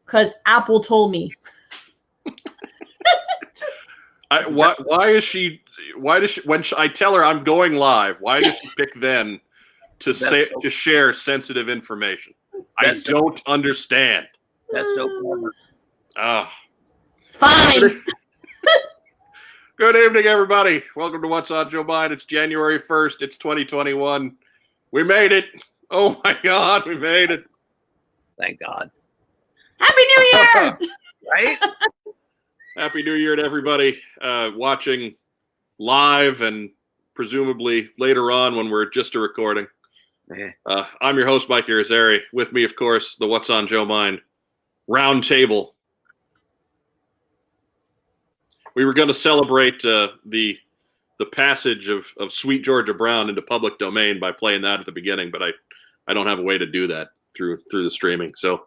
because Apple told me. Why does she, when I tell her I'm going live, why does she pick then to share sensitive information? I don't understand. That's so clever. It's fine. Good evening, everybody. Welcome to What's on Joe Mind. It's January 1st. It's 2021. We made it. Oh, my God. We made it. Thank God. Happy New Year. Right? Happy New Year to everybody watching live and presumably later on when we're just a recording. I'm your host, Mike Irizarry. With me, of course, the What's on Joe Mind round table. We were going to celebrate the passage of Sweet Georgia Brown into public domain by playing that at the beginning, but I don't have a way to do that through the streaming. So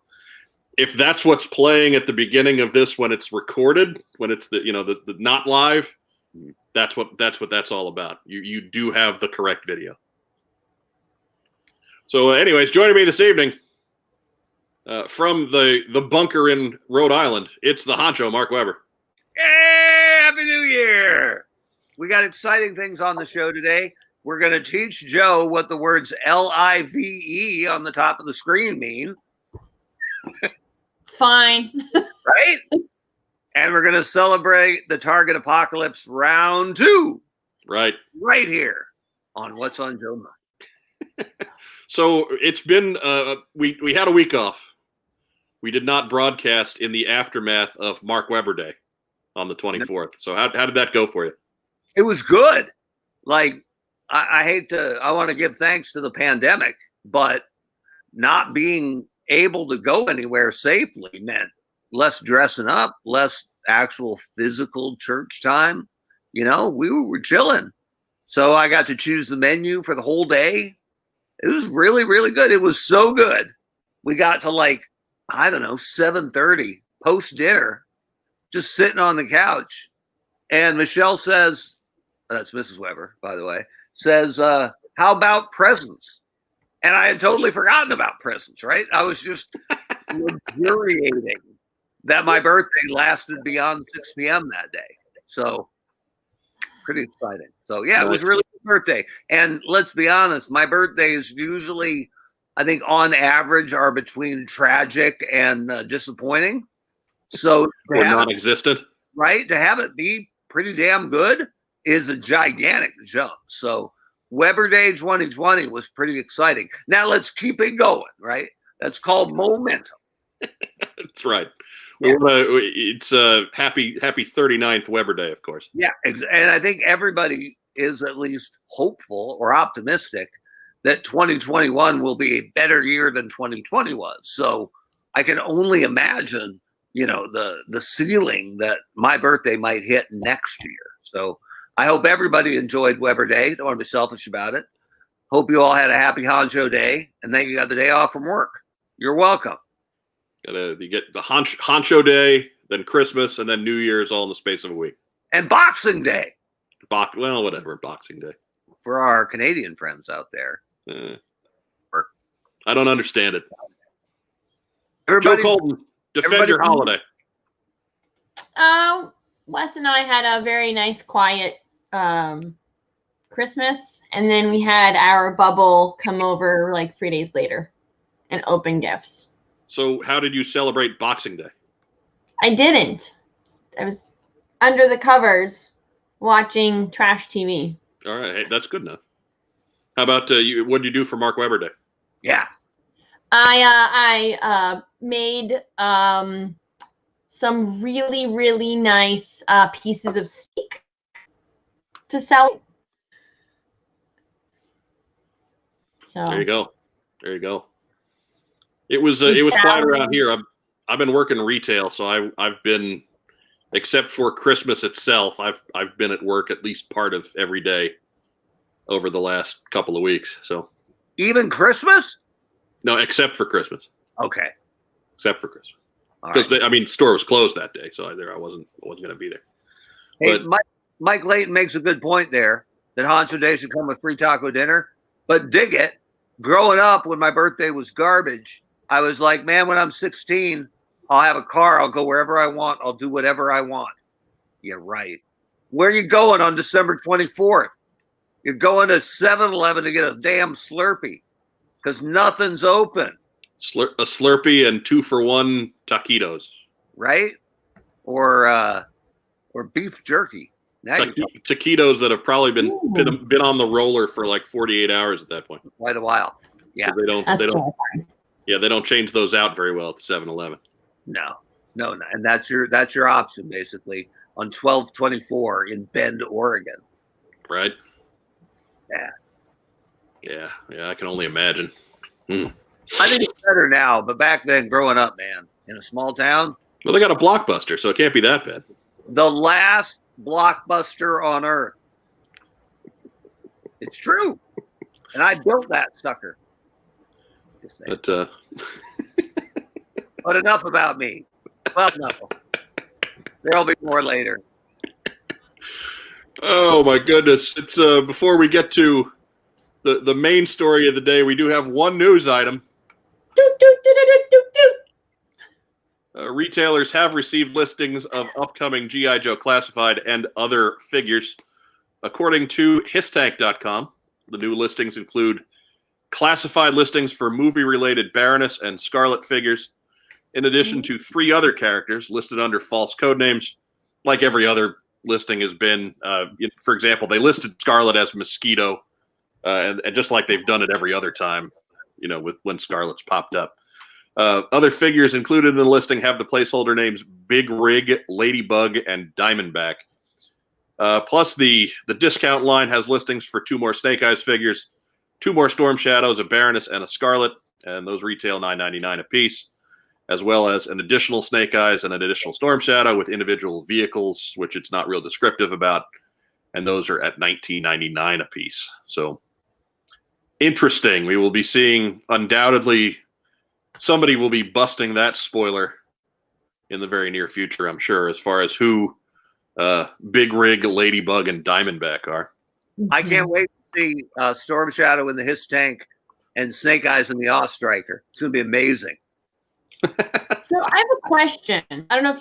if that's what's playing at the beginning of this when it's recorded, when it's the not live, that's what that's all about. You do have the correct video. So anyways, joining me this evening from the bunker in Rhode Island, it's the honcho, Mark Weber. Hey, Happy New Year! We got exciting things on the show today. We're going to teach Joe what the words LIVE on the top of the screen mean. It's fine. Right? And we're going to celebrate the Target Apocalypse round 2. Right here on What's on Joe Mind. So it's been, we had a week off. We did not broadcast in the aftermath of Mark Weber Day on the 24th. So how did that go for you? It was good. Like, I want to give thanks to the pandemic, but not being able to go anywhere safely meant less dressing up, less actual physical church time. We were chilling. So I got to choose the menu for the whole day. It was really, really good. It was so good. We got to 7:30 post dinner, just sitting on the couch. And Michelle says, that's Mrs. Weber, by the way, says, how about presents? And I had totally forgotten about presents, right? I was just luxuriating that my birthday lasted beyond 6 p.m. that day. So pretty exciting. So yeah, it was a really good birthday. And let's be honest, my birthdays usually, I think on average, are between tragic and disappointing. So or non-existent. Right? To have it be pretty damn good is a gigantic jump. So Weber Day 2020 was pretty exciting. Now let's keep it going, right? That's called momentum. That's right. Yeah. It's happy 39th Weber Day, of course. Yeah, and I think everybody is at least hopeful or optimistic that 2021 will be a better year than 2020 was. So I can only imagine, the ceiling that my birthday might hit next year. So I hope everybody enjoyed Weber Day. Don't want to be selfish about it. Hope you all had a happy honcho day, and then you got the day off from work. You're welcome. You get the honcho day, then Christmas, and then New Year's all in the space of a week. And Boxing Day. Whatever, Boxing Day. For our Canadian friends out there. I don't understand it. Joe Colton, defend your holiday. Wes and I had a very nice, quiet Christmas, and then we had our bubble come over 3 days later and open gifts. So how did you celebrate Boxing Day? I didn't. I was under the covers watching trash TV. All right. Hey, that's good enough. How about you? What did you do for Mark Weber Day? Yeah. I made some really, really nice pieces of steak to sell. So there you go. It was quiet around here. I've been working retail, so I've been, except for Christmas itself, I've been at work at least part of every day over the last couple of weeks. So even Christmas? No, except for Christmas. Okay. Except for Christmas. Because the store was closed that day, so I wasn't going to be there. Hey, but Mike Layton makes a good point there that Honcho Day should come with free taco dinner. But dig it, growing up when my birthday was garbage, I was like, man, when I'm 16, I'll have a car. I'll go wherever I want. I'll do whatever I want. Yeah, right. Where are you going on December 24th? You're going to 7-Eleven to get a damn Slurpee because nothing's open. A Slurpee and 2-for-1 taquitos. Right? Or beef jerky. Now taquitos that have probably been on the roller for like 48 hours at that point. Quite a while. Yeah. They don't change those out very well at the 7-Eleven. No. And that's your option basically on 12/24 in Bend, Oregon. Right. Yeah. I can only imagine. I think it's better now, but back then, growing up, man, in a small town. Well, they got a Blockbuster, so it can't be that bad. The last Blockbuster on earth. It's true. And I built that sucker. But enough about me. Well, no. There'll be more later. Oh, my goodness. It's before we get to the main story of the day, we do have one news item. Retailers have received listings of upcoming G.I. Joe Classified and other figures. According to histank.com, the new listings include classified listings for movie-related Baroness and Scarlet figures, in addition to 3 other characters listed under false code names, like every other listing has been. For example, they listed Scarlet as Mosquito, and just like they've done it every other time, with when Scarlet's popped up. Other figures included in the listing have the placeholder names Big Rig, Ladybug, and Diamondback. Plus, the discount line has listings for 2 more Snake Eyes figures, 2 more Storm Shadows, a Baroness, and a Scarlet, and those retail $9.99 a piece, as well as an additional Snake Eyes and an additional Storm Shadow with individual vehicles, which it's not real descriptive about, and those are at $19.99 a piece. So, interesting. We will be seeing, undoubtedly, somebody will be busting that spoiler in the very near future, I'm sure, as far as who Big Rig, Ladybug, and Diamondback are. I can't wait to see Storm Shadow in the His Tank and Snake Eyes in the Awe Striker. It's going to be amazing. So I have a question. I don't know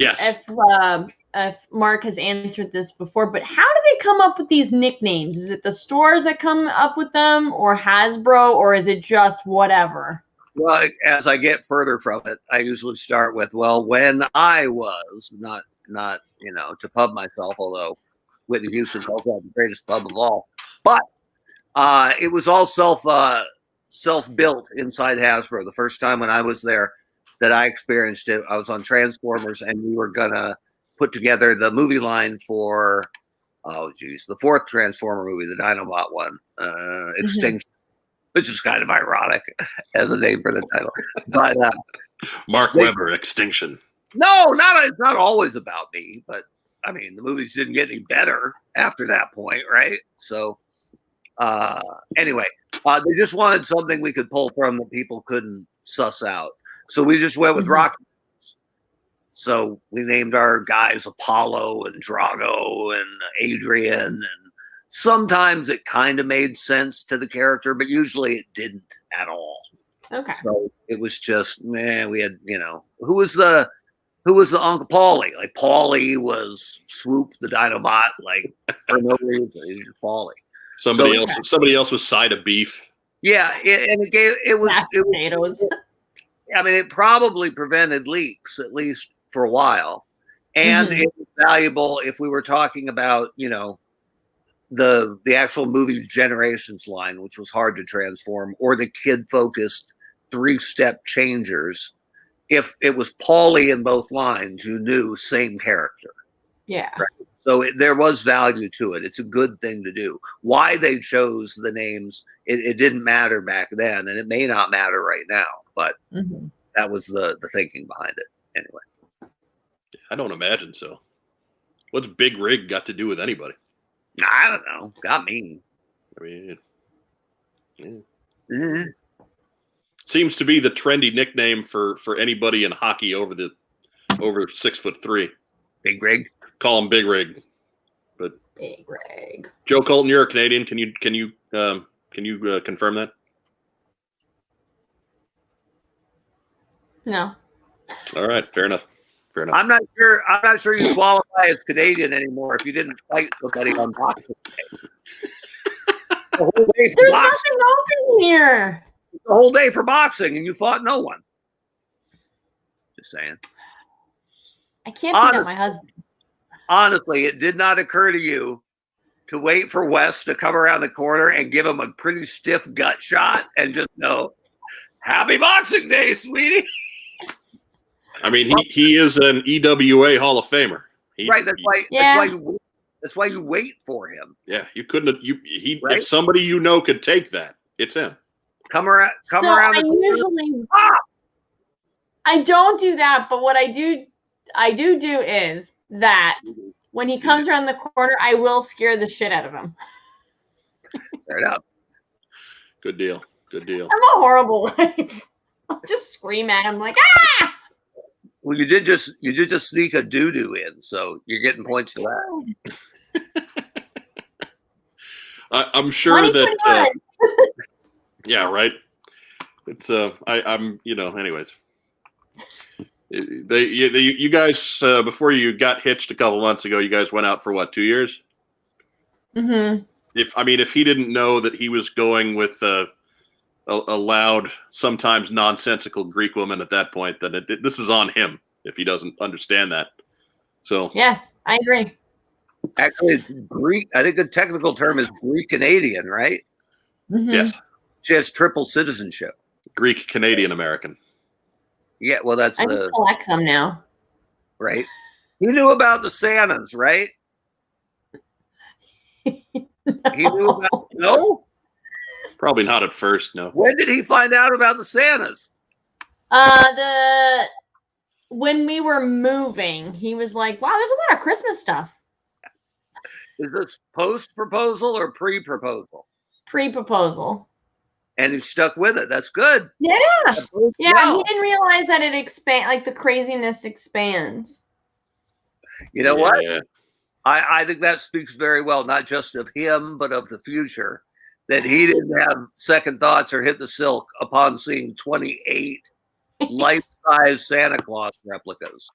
if Mark has answered this before, but how do they come up with these nicknames? Is it the stores that come up with them, or Hasbro, or is it just whatever? Well, as I get further from it, I usually start with, when I was not to pub myself, although Whitney Houston's also had the greatest pub of all, but it was all self-built inside Hasbro. The first time when I was there that I experienced it, I was on Transformers, and we were gonna put together the movie line for the 4th Transformer movie, the Dinobot one, Extinction. Which is kind of ironic as a name for the title. But Mark Webber, Extinction. No, it's not always about me, but I mean, the movies didn't get any better after that point, right? So anyway, they just wanted something we could pull from that people couldn't suss out. So we just went with Rocky. So we named our guys Apollo and Drago and Adrian, and sometimes it kind of made sense to the character, but usually it didn't at all. Okay. So it was just, we had, who was the Uncle Paulie? Like Paulie was Swoop the Dinobot, like for no reason. He was just Paulie. Somebody else was Side of Beef. Yeah, it was potatoes. I mean, it probably prevented leaks, at least for a while. And it was valuable if we were talking about, the actual movie Generations line, which was hard to transform, or the kid-focused 3-step changers. If it was Paulie in both lines, you knew same character. Yeah. Right? So there was value to it. It's a good thing to do. Why they chose the names, it didn't matter back then, and it may not matter right now, but that was the thinking behind it. Anyway. I don't imagine so. What's Big Rig got to do with anybody? I don't know. Got me. I mean, seems to be the trendy nickname for anybody in hockey over 6'3". Big Rig. Call him Big Rig. But Big Rig. Joe Colton, you're a Canadian. Can you confirm that? No. All right, fair enough. Fair enough. I'm not sure you qualify as Canadian anymore if you didn't fight somebody on Boxing Day. The whole day for There's boxing. nothing open here. The whole day for boxing, and you fought no one. Just saying. I can't beat up my husband. Honestly, it did not occur to you to wait for Wes to come around the corner and give him a pretty stiff gut shot and just go, "Happy Boxing Day, sweetie." I mean, he is an EWA Hall of Famer. Right. That's why you wait for him. Yeah, you couldn't. Right? If somebody you know could take that, it's him. Come around. I don't do that, but what I do is that when he comes around the corner, I will scare the shit out of him. Fair enough. Good deal. Good deal. I'm a horrible wife. I'll just scream at him like, ah! Well, you did just sneak a doo-doo in, so you're getting points for that. I'm sure that. Yeah, right. It's I'm anyways. You guys before you got hitched a couple months ago, you guys went out for what, 2 years? Mm-hmm. If he didn't know that he was going with a loud, sometimes nonsensical Greek woman at that point, then this is on him if he doesn't understand that. So yes, I agree. Actually, it's Greek. I think the technical term is Greek Canadian, right? Mm-hmm. Yes, she has triple citizenship. Greek Canadian American. Yeah, well, that's I just collect them now. Right. You knew about the Santas, right? No. He knew about Probably not at first, no. When did he find out about the Santas? When we were moving, he was like, wow, there's a lot of Christmas stuff. Is this post-proposal or pre-proposal? Pre-proposal. And he stuck with it. That's good. Yeah. Well. He didn't realize that it the craziness expands. You know what? I think that speaks very well, not just of him, but of the future, that he didn't have second thoughts or hit the silk upon seeing 28 life-size Santa Claus replicas.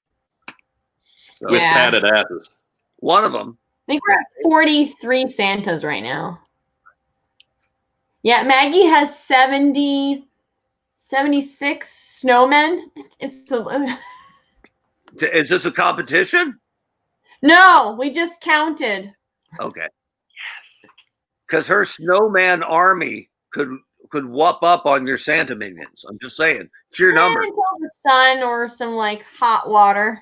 So, with padded asses. One of them. I think we're at 43 Santas right now. Yeah, Maggie has 76 snowmen. Is this a competition? No, we just counted. Okay. Yes. Because her snowman army could whoop up on your Santa minions. I'm just saying. It's your number. Until the sun or some like hot water.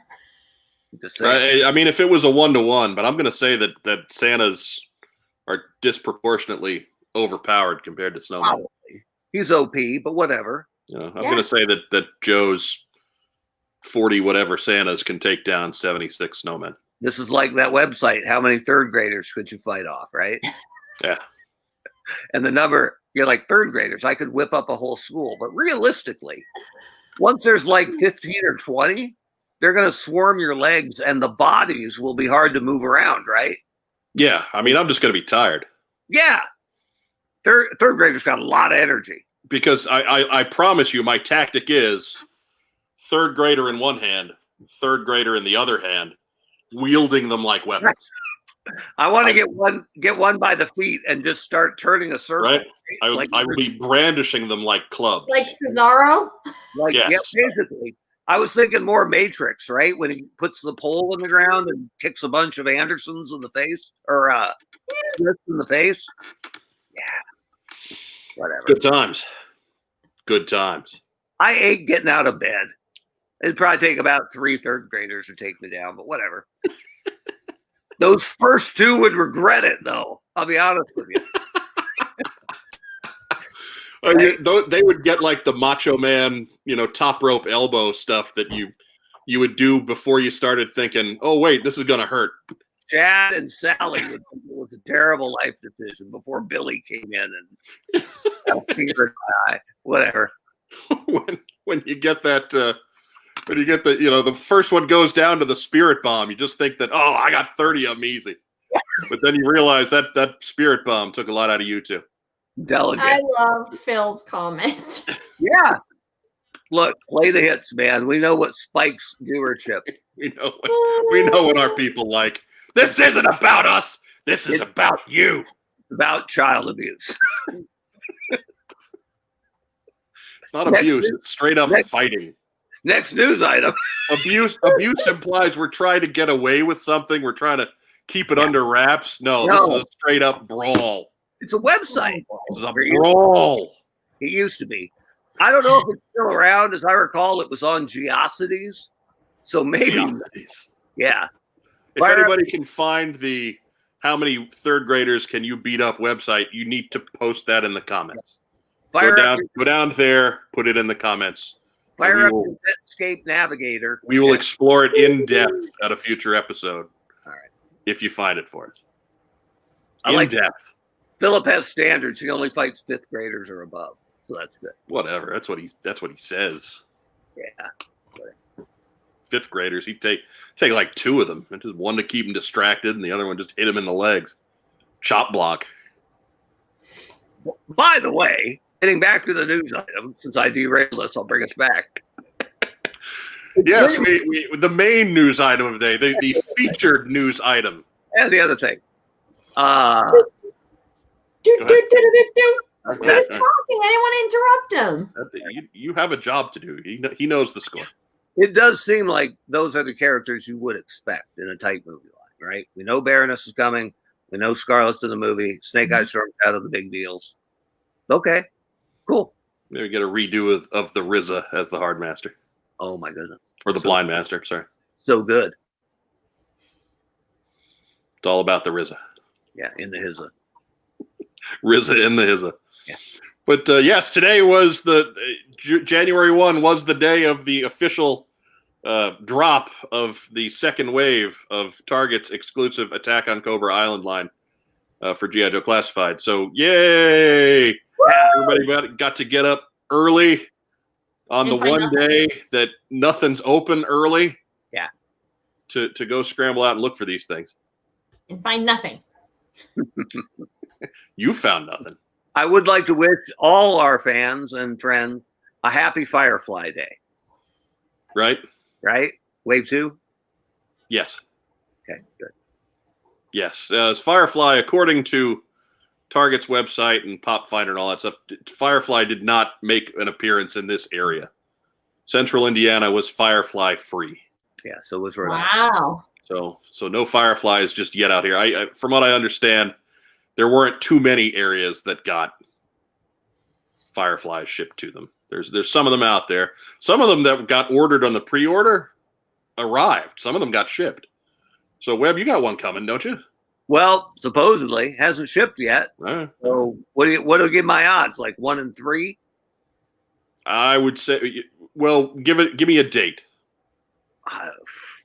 I mean, if it was a 1-to-1, but I'm going to say that Santas are disproportionately overpowered compared to snowmen. Probably. He's OP, but whatever. I'm going to say that Joe's 40 whatever Santas can take down 76 snowmen. This is like that website. How many third graders could you fight off, right? Yeah. And the number, you're like third graders. I could whip up a whole school. But realistically, once there's like 15 or 20, they're going to swarm your legs and the bodies will be hard to move around, right? Yeah. I mean, I'm just going to be tired. Yeah. Third graders got a lot of energy. Because I promise you, my tactic is third grader in one hand, third grader in the other hand, wielding them like weapons. I want to get one by the feet and just start turning a circle. Right. I would be brandishing them like clubs. Like Cesaro? Yes. Yeah, basically. I was thinking more Matrix, right? When he puts the pole in the ground and kicks a bunch of Andersons in the face or Smiths in the face. Yeah. Whatever. Good times. Good times. I hate getting out of bed. It'd probably take about 3 third graders to take me down, but whatever. Those first 2 would regret it, though. I'll be honest with you. They would get like the Macho Man, top rope elbow stuff that you would do before you started thinking, oh, wait, this is going to hurt. Chad and Sally was a terrible life decision before Billy came in and fingered my eye. Whatever. When you get that, when you get the first one goes down to the spirit bomb, you just think that, oh, I got 30 of them easy. But then you realize that spirit bomb took a lot out of you too. Delegate. I love Phil's comment. Yeah. Look, play the hits, man. We know what spikes viewership. We know what our people like. This isn't about us. This is about you. About child abuse. It's not abuse. It's straight up fighting. Next news item. Abuse implies we're trying to get away with something. We're trying to keep it under wraps. No, this is a straight up brawl. It's a website. This is a brawl. It used to be. I don't know if it's still around. As I recall, it was on Geocities. So maybe. Geocities. Yeah. If anybody can find the how many third graders can you beat up website, you need to post that in the comments. Go down there, put it in the comments. Fire up your Netscape Navigator. We will explore it in depth at a future episode. All right. If you find it for us. In depth. Philip has standards. He only fights 5th graders or above. So that's good. Whatever. That's what he says. Yeah. 5th graders. He'd take like 2 of them. And just one to keep him distracted and the other one just hit him in the legs. Chop block. By the way, getting back to the news item, since I derailed us, I'll bring us back. Yes, the main news item of the day, the featured news item. And the other thing. He's talking. I didn't want to interrupt him. You have a job to do. He knows the score. It does seem like those are the characters you would expect in a tight movie line, right? We know Baroness is coming. We know Scarlett's in the movie. Snake Eyes storms out of the big deals. Okay, cool. Maybe get a redo of the RZA as the Hard Master. Oh my goodness. Or the Blind Master, sorry. So good. It's all about the RZA. Yeah, in the HZA. RZA in the HZA. Yeah. But yes, today was January 1 was the day of the official drop of the second wave of Target's exclusive Attack on Cobra Island line for G.I. Joe Classified. So, yay! Everybody got to get up early on the one day that nothing's open early. Yeah. To go scramble out and look for these things. And find nothing. You found nothing. I would like to wish all our fans and friends a happy Firefly Day. Right? Wave 2? Yes. Okay, good. Yes. As Firefly, according to Target's website and Pop Finder and all that stuff, Firefly did not make an appearance in this area. Central Indiana was Firefly free. Yeah, so it was Rhode Island. Wow. So no Fireflies just yet out here. I from what I understand, there weren't too many areas that got Fireflies shipped to them. There's some of them out there. Some of them that got ordered on the pre-order arrived. Some of them got shipped. So Webb, you got one coming, don't you? Well, supposedly hasn't shipped yet. Right. So what do you give my odds? Like 1 in 3? I would say, well, give me a date.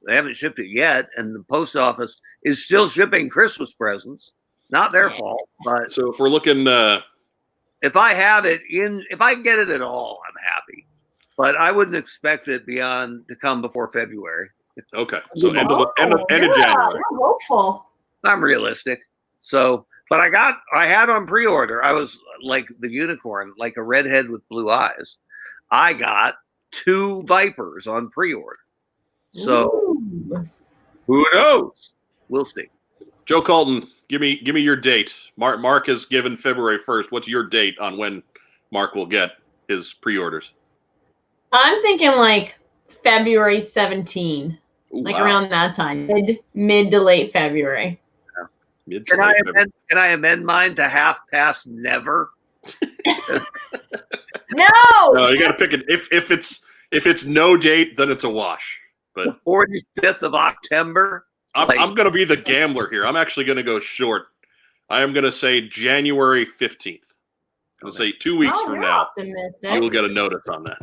They haven't shipped it yet, and the post office is still shipping Christmas presents. Not their fault, but so if we're looking, if I have it if I get it at all, I'm happy. But I wouldn't expect it to come before February. Okay, so end of January. I'm hopeful. I'm realistic. So, but I had on pre-order. I was like the unicorn, like a redhead with blue eyes. I got 2 Vipers on pre-order. So, who knows? We'll see. Joe Colton, give me your date. Mark has given February 1st. What's your date on when Mark will get his pre-orders? I'm thinking like February 17, around that time, mid to late February. Can I amend mine to half past never? No. No, you got to pick it. If it's no date, then it's a wash. But 45th of October. I'm going to be the gambler here. I'm actually going to go short. I am going to say January 15th. I'm going to say 2 weeks from now. Optimistic. You will get a notice on that.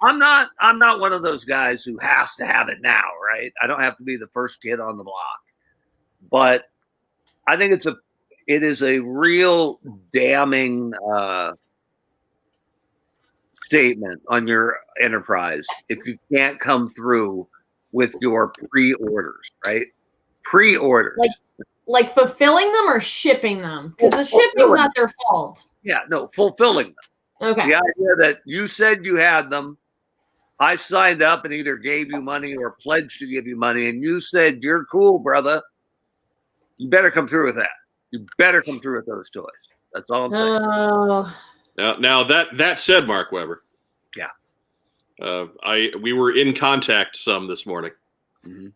I'm not one of those guys who has to have it now, right? I don't have to be the first kid on the block. But I think it is a real damning statement on your enterprise if you can't come through with your pre-orders, right? Pre-orders. Like fulfilling them or shipping them? Because the shipping's not their fault. Yeah, no, fulfilling them. Okay. The idea that you said you had them I signed up and either gave you money or pledged to give you money, and you said, you're cool, brother. You better come through with that. You better come through with those toys. That's all I'm saying. Oh. Now that said, Mark Weber. Yeah. We were in contact some this morning. Mm-hmm.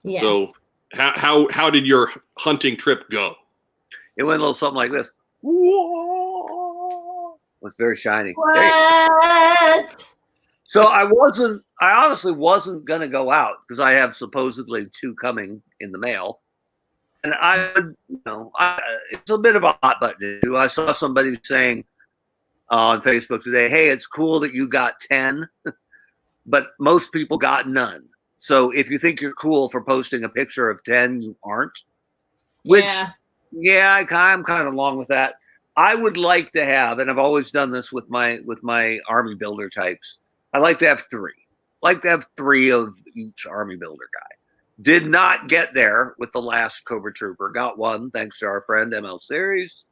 Yes. So how did your hunting trip go? It went a little something like this. Whoa. It was very shiny. What? So I honestly wasn't going to go out because I have supposedly 2 coming in the mail. And it's a bit of a hot button issue. I saw somebody saying on Facebook today, hey, it's cool that you got 10, but most people got none. So if you think you're cool for posting a picture of 10, you aren't. Which, yeah, I'm kind of along with that. I would like to have, and I've always done this with my army builder types, I like to have 3. Like to have 3 of each army builder guy. Did not get there with the last Cobra Trooper. Got 1, thanks to our friend ML Series.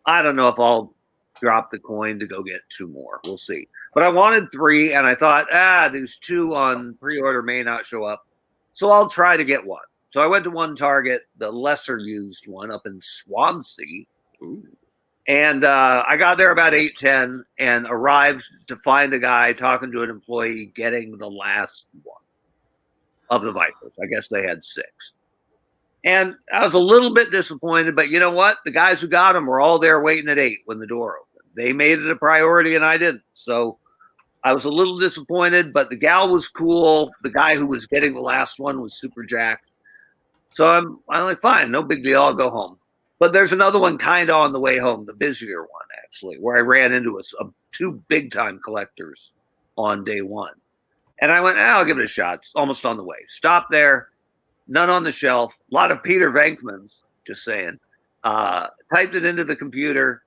I don't know if I'll drop the coin to go get 2 more. We'll see. But I wanted 3, and I thought, these 2 on pre-order may not show up. So I'll try to get 1. So I went to one Target, the lesser used one up in Swansea. Ooh. And I got there about 8:10 and arrived to find a guy talking to an employee getting the last one of the Vipers. I guess they had 6. And I was a little bit disappointed, but you know what? The guys who got them were all there waiting at 8 when the door opened. They made it a priority and I didn't. So I was a little disappointed, but the gal was cool. The guy who was getting the last one was super jacked. So I'm like, fine, no big deal. I'll go home. But there's another one kind of on the way home, the busier one, actually, where I ran into 2 big-time collectors on day 1. And I went, I'll give it a shot. It's almost on the way. Stop there. None on the shelf. A lot of Peter Venkmans, just saying. Typed it into the computer.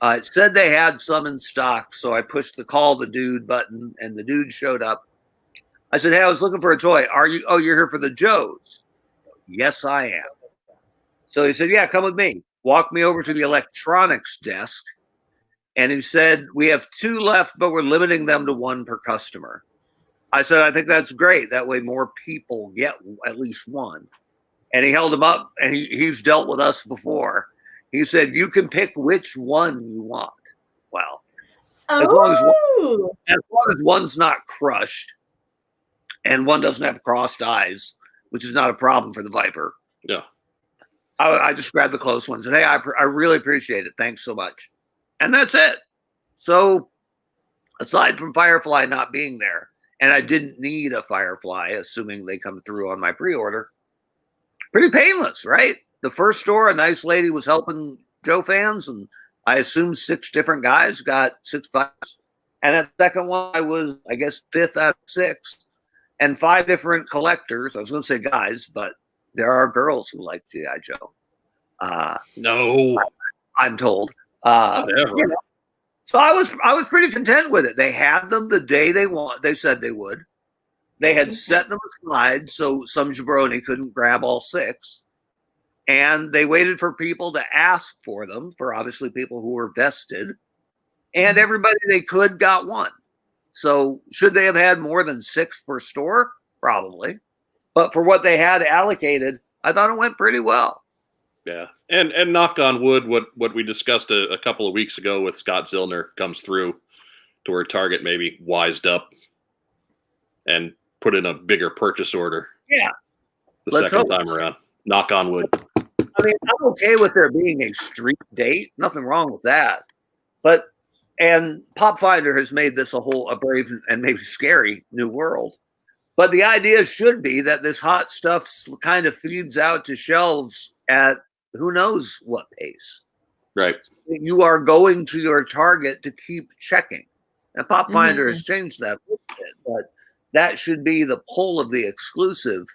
It said they had some in stock, so I pushed the call the dude button, and the dude showed up. I said, hey, I was looking for a toy. Are you? Oh, you're here for the Joes. Yes, I am. So he said, yeah, come with me. Walked me over to the electronics desk, and he said, we have 2 left, but we're limiting them to 1 per customer. I said, I think that's great. That way more people get at least 1. And he held them up, and he's dealt with us before. He said, you can pick which one you want. Well, as long as one's not crushed and one doesn't have crossed eyes, which is not a problem for the Viper. Yeah. I just grabbed the close ones. And, hey, I really appreciate it. Thanks so much. And that's it. So aside from Firefly not being there, and I didn't need a Firefly, assuming they come through on my pre-order, pretty painless, right? The first store, a nice lady was helping Joe fans, and I assumed 6 different guys got 6 bucks. And that second one, I was, I guess, 5th out of 6. And 5 different collectors. I was going to say guys, but there are girls who like G.I. Joe. No. I'm told. You know, so I was pretty content with it. They had them the day they said they would. They had set them aside so some jabroni couldn't grab all 6. And they waited for people to ask for them, for obviously people who were vested. And everybody they could got 1. So should they have had more than 6 per store? Probably. But for what they had allocated, I thought it went pretty well. Yeah. And knock on wood, what we discussed a couple of weeks ago with Scott Zillner comes through to where Target maybe wised up and put in a bigger purchase order. Yeah. The second time around. Knock on wood. I mean, I'm okay with there being a street date. Nothing wrong with that. And Pop Finder has made this a brave and maybe scary new world. But the idea should be that this hot stuff kind of feeds out to shelves at who knows what pace. Right. You are going to your Target to keep checking. And Pop Finder has changed that a little bit, but that should be the pull of the exclusive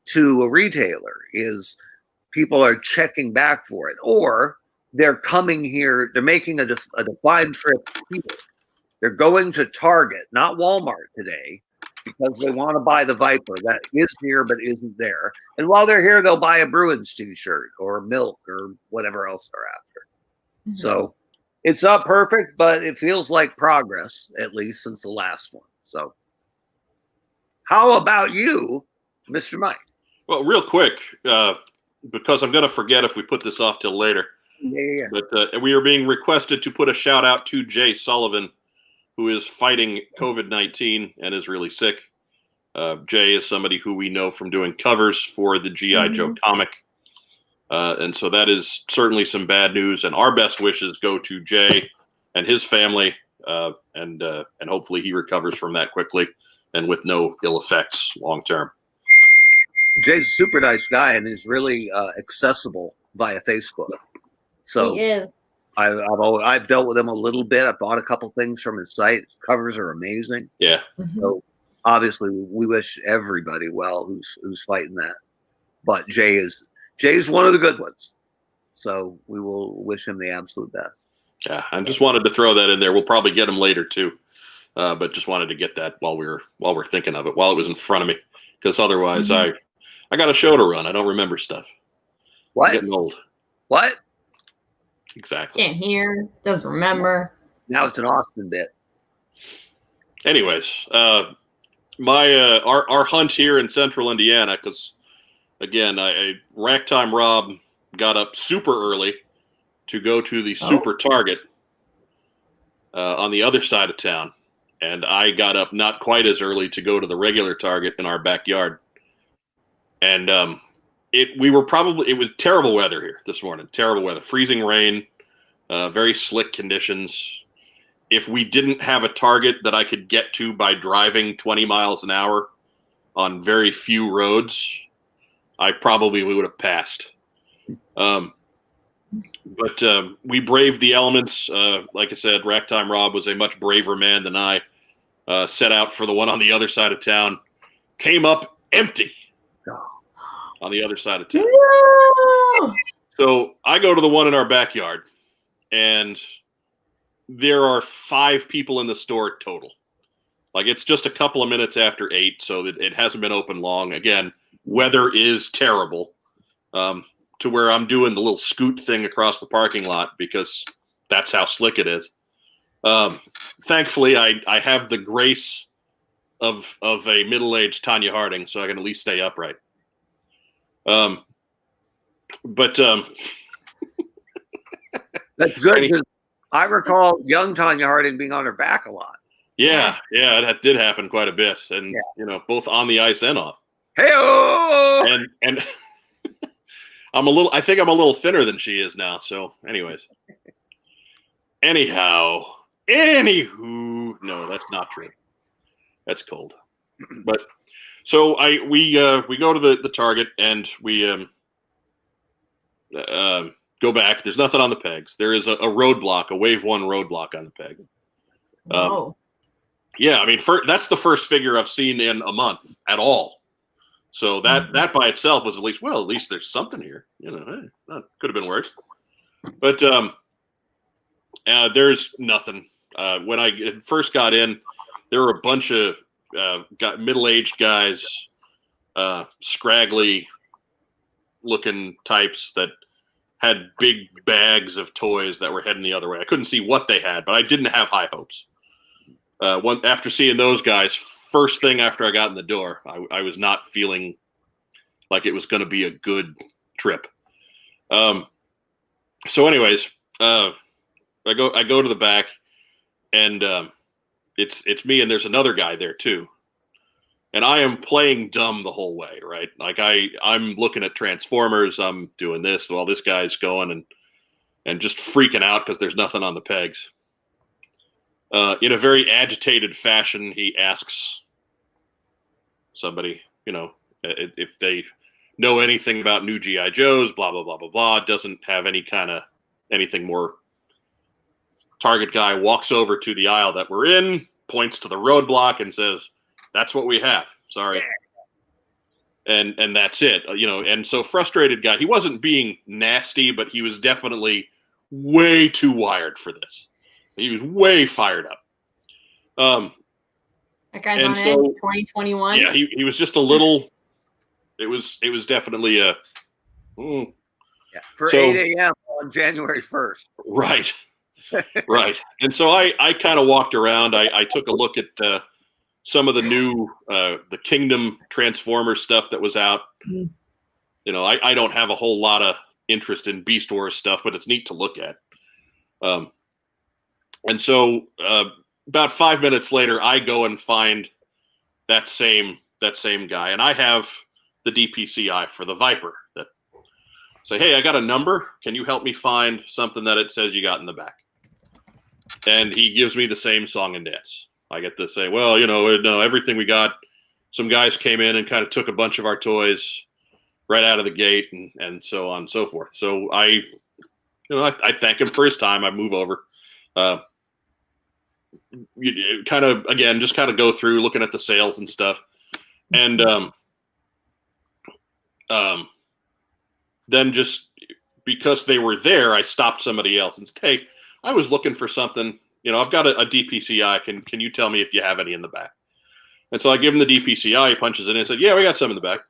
to a retailer is people are checking back for it. Or they're coming here, they're making a defined trip here. They're going to Target, not Walmart today, because they want to buy the Viper that is here but isn't there. And while they're here, they'll buy a Bruins t-shirt or milk or whatever else they're after. So it's not perfect, but it feels like progress, at least since the last one. So How about you, Mr. Mike? Well, real quick, because I'm going to forget if we put this off till later. Yeah. But we are being requested to put a shout out to Jay Sullivan, who is fighting COVID-19 and is really sick. Jay is somebody who we know from doing covers for the G.I. Joe comic. And so that is certainly some bad news. And our best wishes go to Jay and his family. And hopefully he recovers from that quickly and with no ill effects long term. Jay's a super nice guy and he's really accessible via Facebook. So he is. I've dealt with him a little bit. I bought a couple things from his site. His covers are amazing. Yeah. So obviously we wish everybody well who's fighting that. But Jay's one of the good ones. So we will wish him the absolute best. Yeah, I just wanted to throw that in there. We'll probably get him later too. But just wanted to get that while we're thinking of it, while it was in front of me. Because otherwise I got a show to run. I don't remember stuff. What? I'm getting old. What? Exactly. Can't hear, doesn't remember. Now it's an Austin bit. Anyways, our hunt here in central Indiana, because again, Racktime Rob got up super early to go to the Super Target on the other side of town, and I got up not quite as early to go to the regular Target in our backyard. And it was terrible weather here this morning. Terrible weather, freezing rain, very slick conditions. If we didn't have a Target that I could get to by driving 20 miles an hour on very few roads, I probably would have passed. But we braved the elements. Like I said, Racktime Rob was a much braver man than I. Set out for the one on the other side of town. Came up empty on the other side of town. No! So I go to the one in our backyard, and there are 5 people in the store total. Like, it's just a couple of minutes after 8, so that it hasn't been open long. Again, weather is terrible, to where I'm doing the little scoot thing across the parking lot because that's how slick it is. Thankfully, I have the grace of a middle-aged Tanya Harding, so I can at least stay upright. But that's good because I recall young Tanya Harding being on her back a lot. Yeah, that did happen quite a bit, and both on the ice and off. Hey-o! And I think I'm a little thinner than she is now. So, anyways, anywho, no, that's not true. That's cold. But so we go to the Target and we go back. There's nothing on the pegs. There is a roadblock, a Wave 1 roadblock on the peg. Yeah, I mean, that's the first figure I've seen in a month at all. So that by itself was at least there's something here. Hey, that could have been worse. But there's nothing. When I first got in, there were a bunch of middle-aged guys, scraggly looking types that had big bags of toys that were heading the other way. I couldn't see what they had, but I didn't have high hopes. After seeing those guys, first thing after I got in the door, I was not feeling like it was going to be a good trip. So anyways, I go to the back, and it's me, and there's another guy there too. And I am playing dumb the whole way, right? Like I'm looking at Transformers, I'm doing this while this guy's going and just freaking out because there's nothing on the pegs. In a very agitated fashion, he asks somebody, if they know anything about new G.I. Joes, blah, blah, blah, blah, blah, doesn't have any kind of anything more. Target guy walks over to the aisle that we're in, points to the roadblock and says, "That's what we have. Sorry." And that's it, and so frustrated guy. He wasn't being nasty, but he was definitely way too wired for this. He was way fired up. That guy's on edge, 2021. Yeah, he was just a little. It was definitely a. For 8 a.m. on January 1st. Right, right. And so I kind of walked around. I took a look at some of the new the Kingdom Transformer stuff that was out. Mm-hmm. You know, I don't have a whole lot of interest in Beast Wars stuff, but it's neat to look at. And so about 5 minutes later, I go and find that same guy, and I have the DPCI for the Viper. That say, hey, I got a number. Can you help me find something that it says you got in the back? And he gives me the same song and dance. I get to say, well, you know, no, everything we got. Some guys came in and kind of took a bunch of our toys right out of the gate, and so on and so forth. So I thank him for his time. I move over. You kind of, again, just kind of go through looking at the sales and stuff. And then just because they were there, I stopped somebody else and said, hey, I was looking for something. You know, I've got a DPCI. Can you tell me if you have any in the back? And so I give him the DPCI. He punches it in and said, yeah, we got some in the back.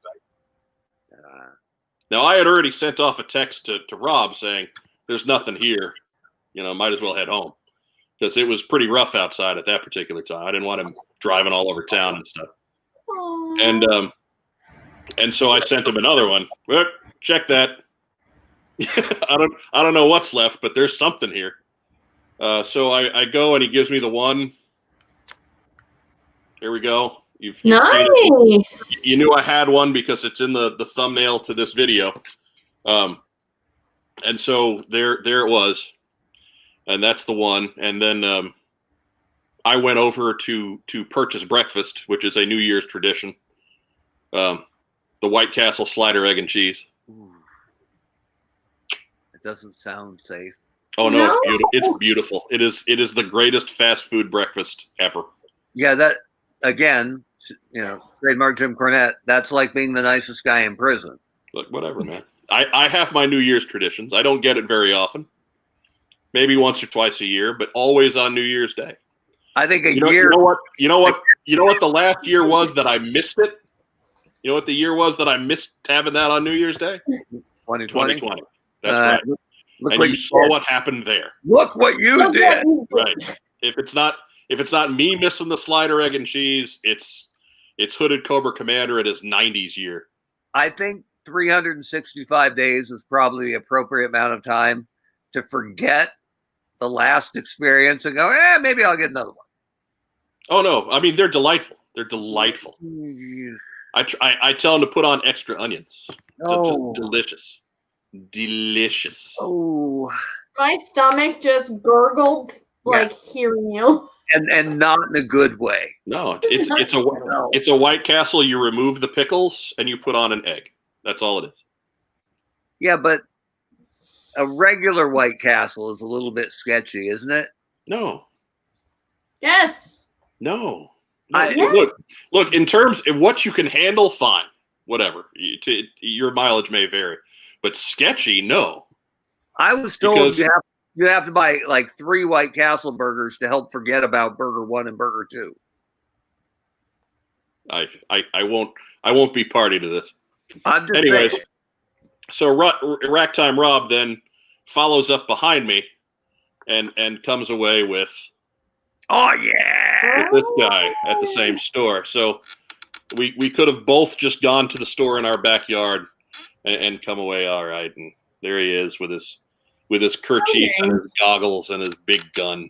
Now, I had already sent off a text to Rob saying, there's nothing here. You know, might as well head home. Because it was pretty rough outside at that particular time. I didn't want him driving all over town and stuff. Aww. And so I sent him another one. Well, check that. I don't know what's left, but there's something here. So I go and he gives me the one. Here we go. You've nice. Seen it. You knew I had one because it's in the thumbnail to this video. And so there it was. And that's the one. And then I went over to purchase breakfast, which is a New Year's tradition. The White Castle slider, egg, and cheese. Ooh. It doesn't sound safe. Oh no, it's beautiful. It is the greatest fast food breakfast ever. Yeah, that again, you know, trademark Jim Cornette. That's like being the nicest guy in prison. Look, whatever, man. I have my New Year's traditions. I don't get it very often. Maybe once or twice a year, but always on New Year's Day. I think you know what the last year was that I missed it? You know what the year was that I missed having that on New Year's Day? 2020. That's right. And you saw what happened there. Look what you did. Right. If it's not me missing the slider, egg, and cheese, it's Hooded Cobra Commander at his 90s year. I think 365 days is probably the appropriate amount of time to forget the last experience and go, maybe I'll get another one. Oh no! I mean, they're delightful. They're delightful. I tell them to put on extra onions. Oh. Just delicious. Oh, my stomach just gurgled like hearing you. And not in a good way. No, it's a White Castle. You remove the pickles and you put on an egg. That's all it is. Yeah, but a regular White Castle is a little bit sketchy, isn't it? No. Yes. No. Look. In terms of what you can handle, fine. Whatever. Your mileage may vary, but sketchy, no. I was told you have to buy like 3 White Castle burgers to help forget about Burger 1 and Burger 2. I won't be party to this. Anyways, saying. So Rack Time Rob then follows up behind me and comes away with with this guy at the same store. So we could have both just gone to the store in our backyard and come away all right. And there he is with his kerchief and his goggles and his big gun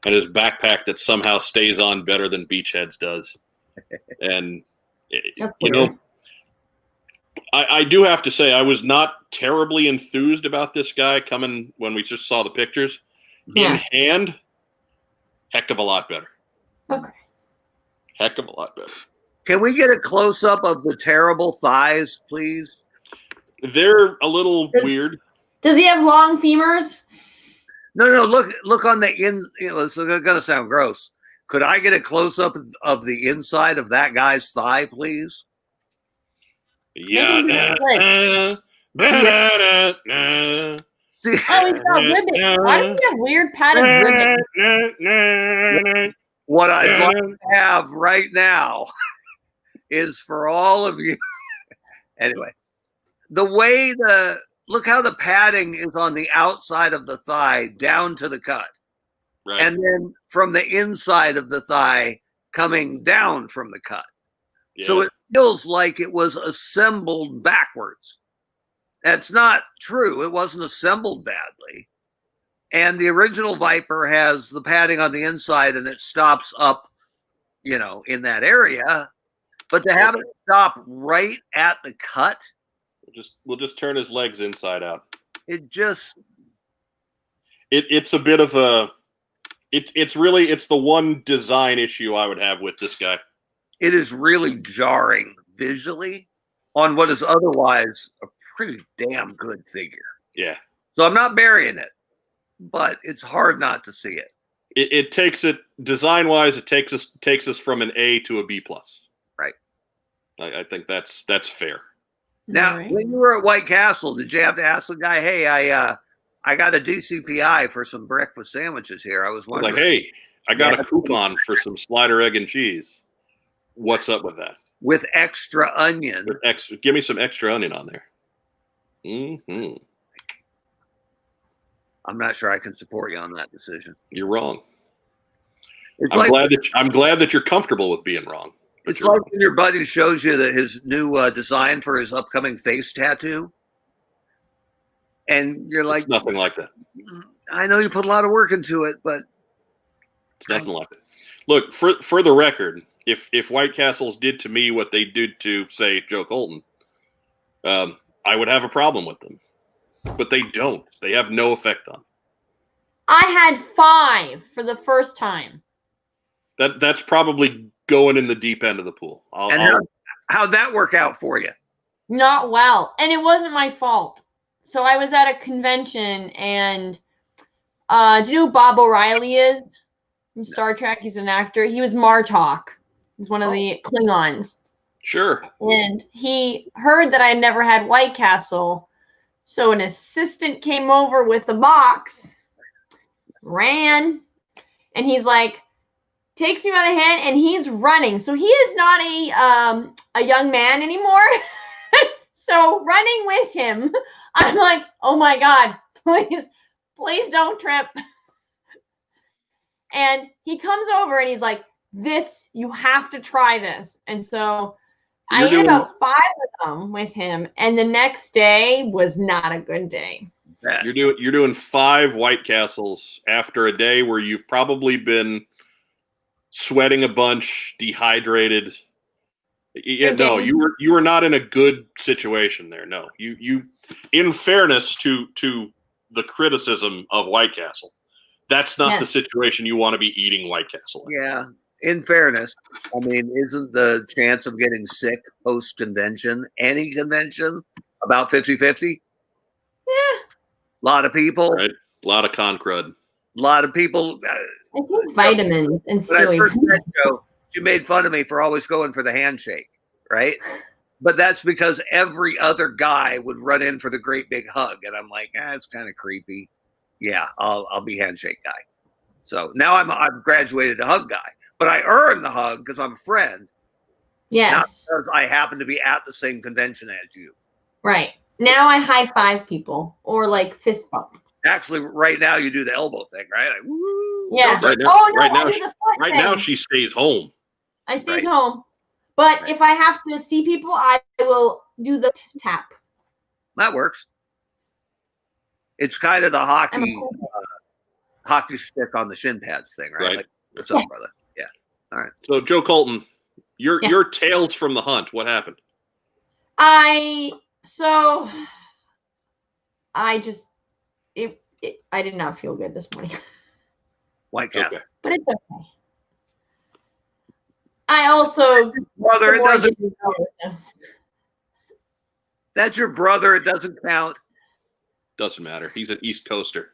and his backpack that somehow stays on better than Beachhead's does. And you know, I do have to say I was not terribly enthused about this guy coming when we just saw the pictures. Yeah. In hand, heck of a lot better. Okay. Heck of a lot better. Can we get a close-up of the terrible thighs, please? They're a little weird. Does he have long femurs? No. Look on the in. You know, it's going to sound gross. Could I get a close-up of the inside of that guy's thigh, please? Yeah. See, he's got ribbon. Why does he have weird padded ribbon? What I'd like to have right now is for all of you. Anyway, look how the padding is on the outside of the thigh down to the cut. Right. And then from the inside of the thigh coming down from the cut. Yeah. So it feels like it was assembled backwards. That's not true. It wasn't assembled badly. And the original Viper has the padding on the inside and it stops up, in that area. But to have it stop right at the cut. We'll just turn his legs inside out. It's a bit of a, it's the one design issue I would have with this guy. It is really jarring visually on what is otherwise a pretty damn good figure. Yeah. So I'm not burying it, but it's hard not to see it. It takes it design-wise. It takes us from an A to a B+. Right. I think that's fair. Now, when you were at White Castle, did you have to ask the guy, "Hey, I got a DCPI for some breakfast sandwiches here. I was wondering." Like, hey, I got a coupon for some slider egg and cheese. What's up with that? With extra onion. Give me some extra onion on there. Mm-hmm. I'm not sure I can support you on that decision. You're wrong. I'm glad that you're comfortable with being wrong. It's like when your buddy shows you that his new design for his upcoming face tattoo, and you're like, "It's nothing like that." I know you put a lot of work into it, but it's nothing like it. Look, for the record, if White Castles did to me what they did to, say, Joe Colton, I would have a problem with them. But they don't. They have no effect on. I had 5 for the first time. That's probably going in the deep end of the pool. How'd that work out for you? Not well. And it wasn't my fault. So I was at a convention and do you know who Bob O'Reilly is? From Star Trek. He's an actor. He was Martok. He's one of the Klingons. Sure. And he heard that I had never had White Castle. So an assistant came over with a box, ran, and he's like, takes me by the hand, and he's running. So he is not a young man anymore. So running with him, I'm like, oh my God, please don't trip. And he comes over and he's like, you have to try this. And so I ate about 5 of them with him, and the next day was not a good day. You're doing 5 White Castles after a day where you've probably been sweating a bunch, dehydrated. Yeah, no, you were not in a good situation there. No, you. In fairness to the criticism of White Castle, that's not the situation you want to be eating White Castle in. Yeah. In fairness, I mean, isn't the chance of getting sick post-convention, any convention, about 50-50? Yeah. A lot of people. Right. A lot of con crud. A lot of people. I take vitamins and stewie. You made fun of me for always going for the handshake, right? But that's because every other guy would run in for the great big hug. And I'm like, it's kind of creepy. Yeah, I'll be handshake guy. So now I'm graduated to hug guy. But I earned the hug because I'm a friend. Yes. Not because I happen to be at the same convention as you. Right. Now I high five people or like fist bump. Actually, right now you do the elbow thing, right? Like, woo, yeah. Right now she stays home. I stays home. But if I have to see people, I will do the tap. That works. It's kind of the hockey stick on the shin pads thing, right? Like, what's up, brother? Yeah. All right. So Joe Colton, your tales from the hunt. What happened? I did not feel good this morning. White Castle. Okay. But it's okay. I also brother, it doesn't count. That's your brother, it doesn't count. Doesn't matter. He's an East Coaster.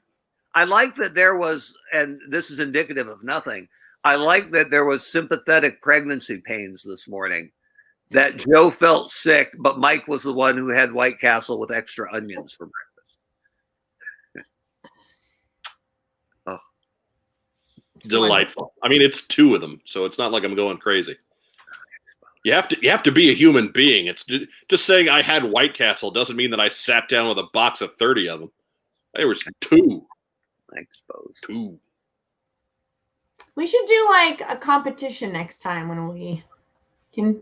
I like that there was, and this is indicative of nothing, I like that there was sympathetic pregnancy pains this morning. That Joe felt sick, but Mike was the one who had White Castle with extra onions for breakfast. Oh, delightful. I mean, it's 2 of them, so it's not like I'm going crazy. You have to be a human being. It's just saying I had White Castle doesn't mean that I sat down with a box of 30 of them. There was 2. I suppose 2. We should do like a competition next time when we can.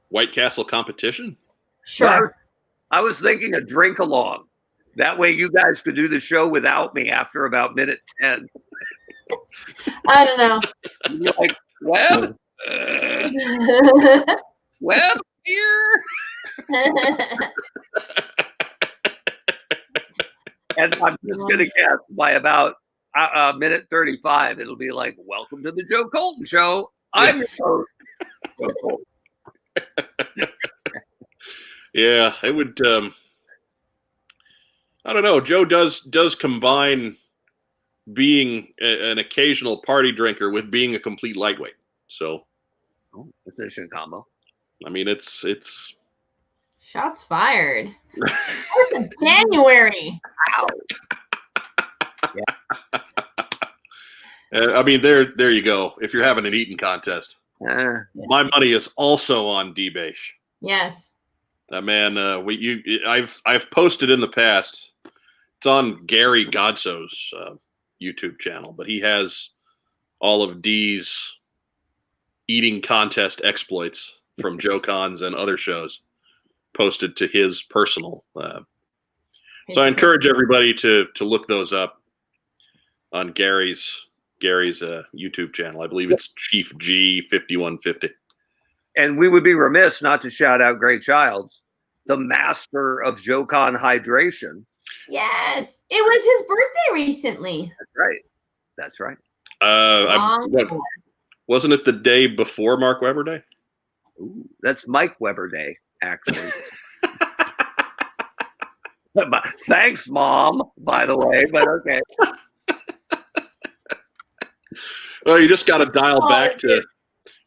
White Castle competition? Sure. I was thinking a drink along. That way you guys could do the show without me after about minute 10. I don't know. You're like, Webb? Webb here? And I'm just going to guess by about minute 35, it'll be like, welcome to the Joe Colton Show. I'm your host, Joe Colton. Yeah, it would. I don't know. Joe does combine being an occasional party drinker with being a complete lightweight. So, Efficient combo. I mean, it's shots fired. January. Wow. I mean, there you go. If you're having an eating contest, my money is also on D-Bash. Yes. Man, I've posted in the past. It's on Gary Godso's YouTube channel, but he has all of D's eating contest exploits from Joe Cons and other shows posted to his personal. So I encourage everybody to look those up on Gary's YouTube channel. I believe it's Chief G 5150. And we would be remiss not to shout out Gray Childs, the master of JoeCon hydration. Yes, it was his birthday recently. That's right. Wasn't it the day before Mark Webber Day? Ooh, that's Mike Webber Day, actually. Thanks, Mom, by the way, but okay. Well, you just got to dial back to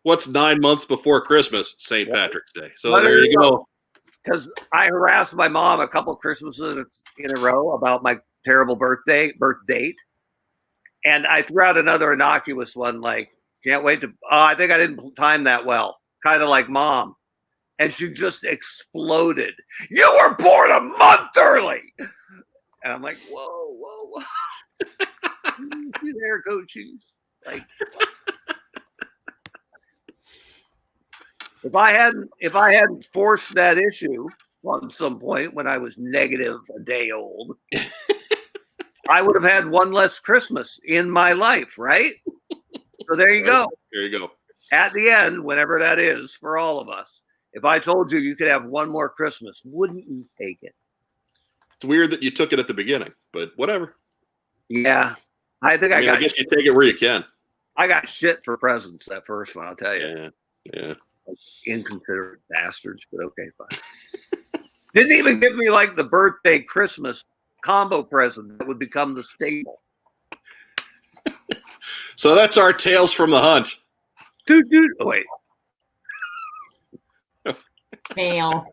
what's 9 months before Christmas, St. Patrick's Day. So there you go. Because I harassed my mom a couple Christmases in a row about my terrible birth date. And I threw out another innocuous one, like, can't wait to, I think I didn't time that well. Kind of like Mom. And she just exploded. You were born a month early. And I'm like, whoa. See there, coaches. Like, if I hadn't forced that issue on some point when I was negative a day old, I would have had one less Christmas in my life, right? So there you go. There you go. At the end, whenever that is for all of us, if I told you you could have one more Christmas, wouldn't you take it? It's weird that you took it at the beginning, but whatever. Yeah. I guess you take it where you can. I got shit for presents that first one, I'll tell you. Yeah. Inconsiderate bastards, but okay, fine. Didn't even give me like the birthday Christmas combo present that would become the staple. So that's our Tales from the Hunt. Dude. Oh, wait. Fail.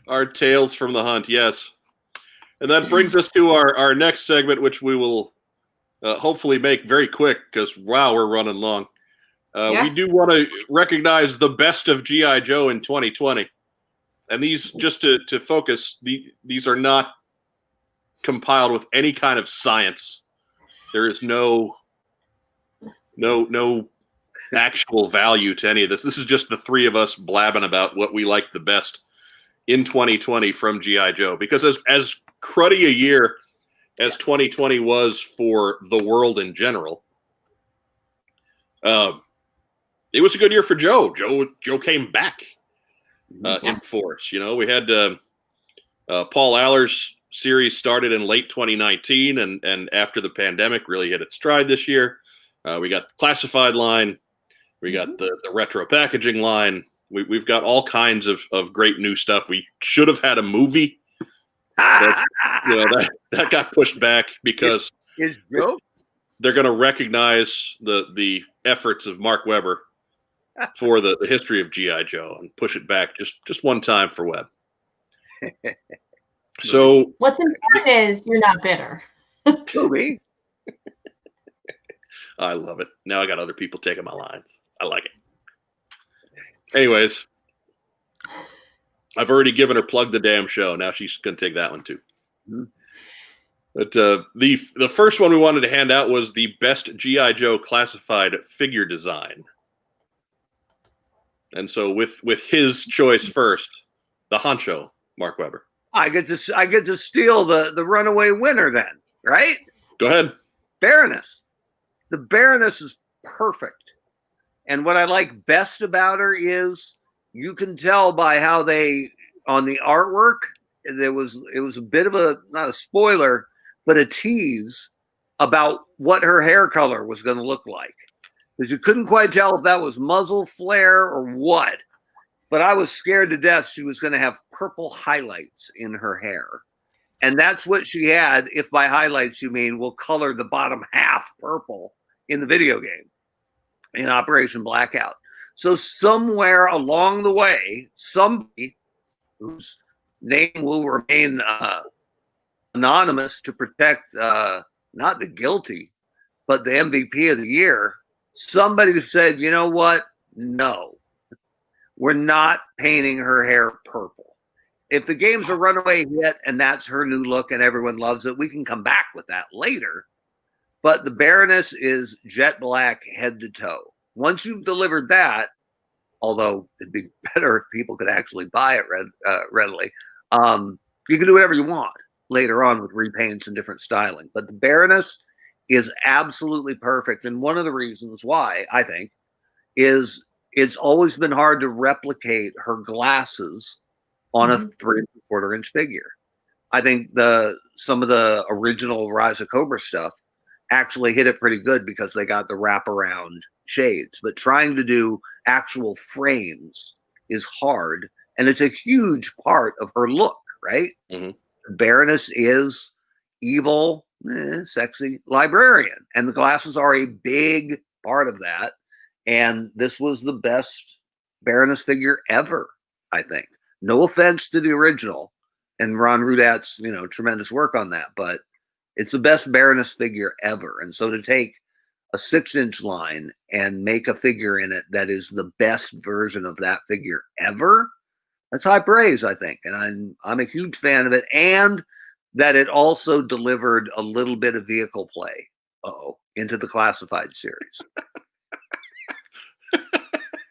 Our Tales from the Hunt, yes. And that brings us to our next segment, which we will hopefully make very quick because, wow, we're running long. We do want to recognize the best of G.I. Joe in 2020. And these, just to focus, these are not compiled with any kind of science. There is no actual value to any of this. This is just the three of us blabbing about what we like the best in 2020 from G.I. Joe. Because as cruddy a year as 2020 was for the world in general, it was a good year for Joe. Joe came back in force. You know, we had Paul Aller's series started in late 2019, and after the pandemic really hit its stride this year. We got the classified line. We got the retro packaging line. We've got all kinds of great new stuff. We should have had a movie. But, that got pushed back because they're going to recognize the efforts of Mark Webber for the history of G.I. Joe and push it back just one time for Webb. So what's important is you're not bitter. Toby. I love it. Now I got other people taking my lines. I like it. Anyways, I've already given her plug the damn show. Now she's going to take that one too. But the first one we wanted to hand out was the best G.I. Joe classified figure design. And so with his choice first, the honcho, Mark Weber. I get to steal the runaway winner then, right? Go ahead. Baroness. The Baroness is perfect. And what I like best about her is you can tell by how they, on the artwork, it was a bit of a, not a spoiler, but a tease about what her hair color was going to look like. Because you couldn't quite tell if that was muzzle flare or what. But I was scared to death she was going to have purple highlights in her hair. And that's what she had, if by highlights you mean we'll color the bottom half purple in the video game, in Operation Blackout. So somewhere along the way, somebody whose name will remain anonymous to protect not the guilty, but the MVP of the year, somebody said, you know what? No, we're not painting her hair purple. If the game's a runaway hit and that's her new look and everyone loves it, we can come back with that later. But the Baroness is jet black head to toe. Once you've delivered that, although it'd be better if people could actually buy it readily, you can do whatever you want later on with repaints and different styling. But the Baroness is absolutely perfect. And one of the reasons why, I think, is it's always been hard to replicate her glasses on a 3¼ inch figure. I think some of the original Rise of Cobra stuff actually hit it pretty good because they got the wraparound shades. But trying to do actual frames is hard, and it's a huge part of her look, right? Mm-hmm. Baroness is evil, sexy librarian, and the glasses are a big part of that. And this was the best Baroness figure ever, I think. No offense to the original and Ron Rudat's, tremendous work on that, but it's the best Baroness figure ever. And so to take a 6-inch line and make a figure in it that is the best version of that figure ever, that's high praise, I think. And I'm a huge fan of it. And that it also delivered a little bit of vehicle play into the classified series.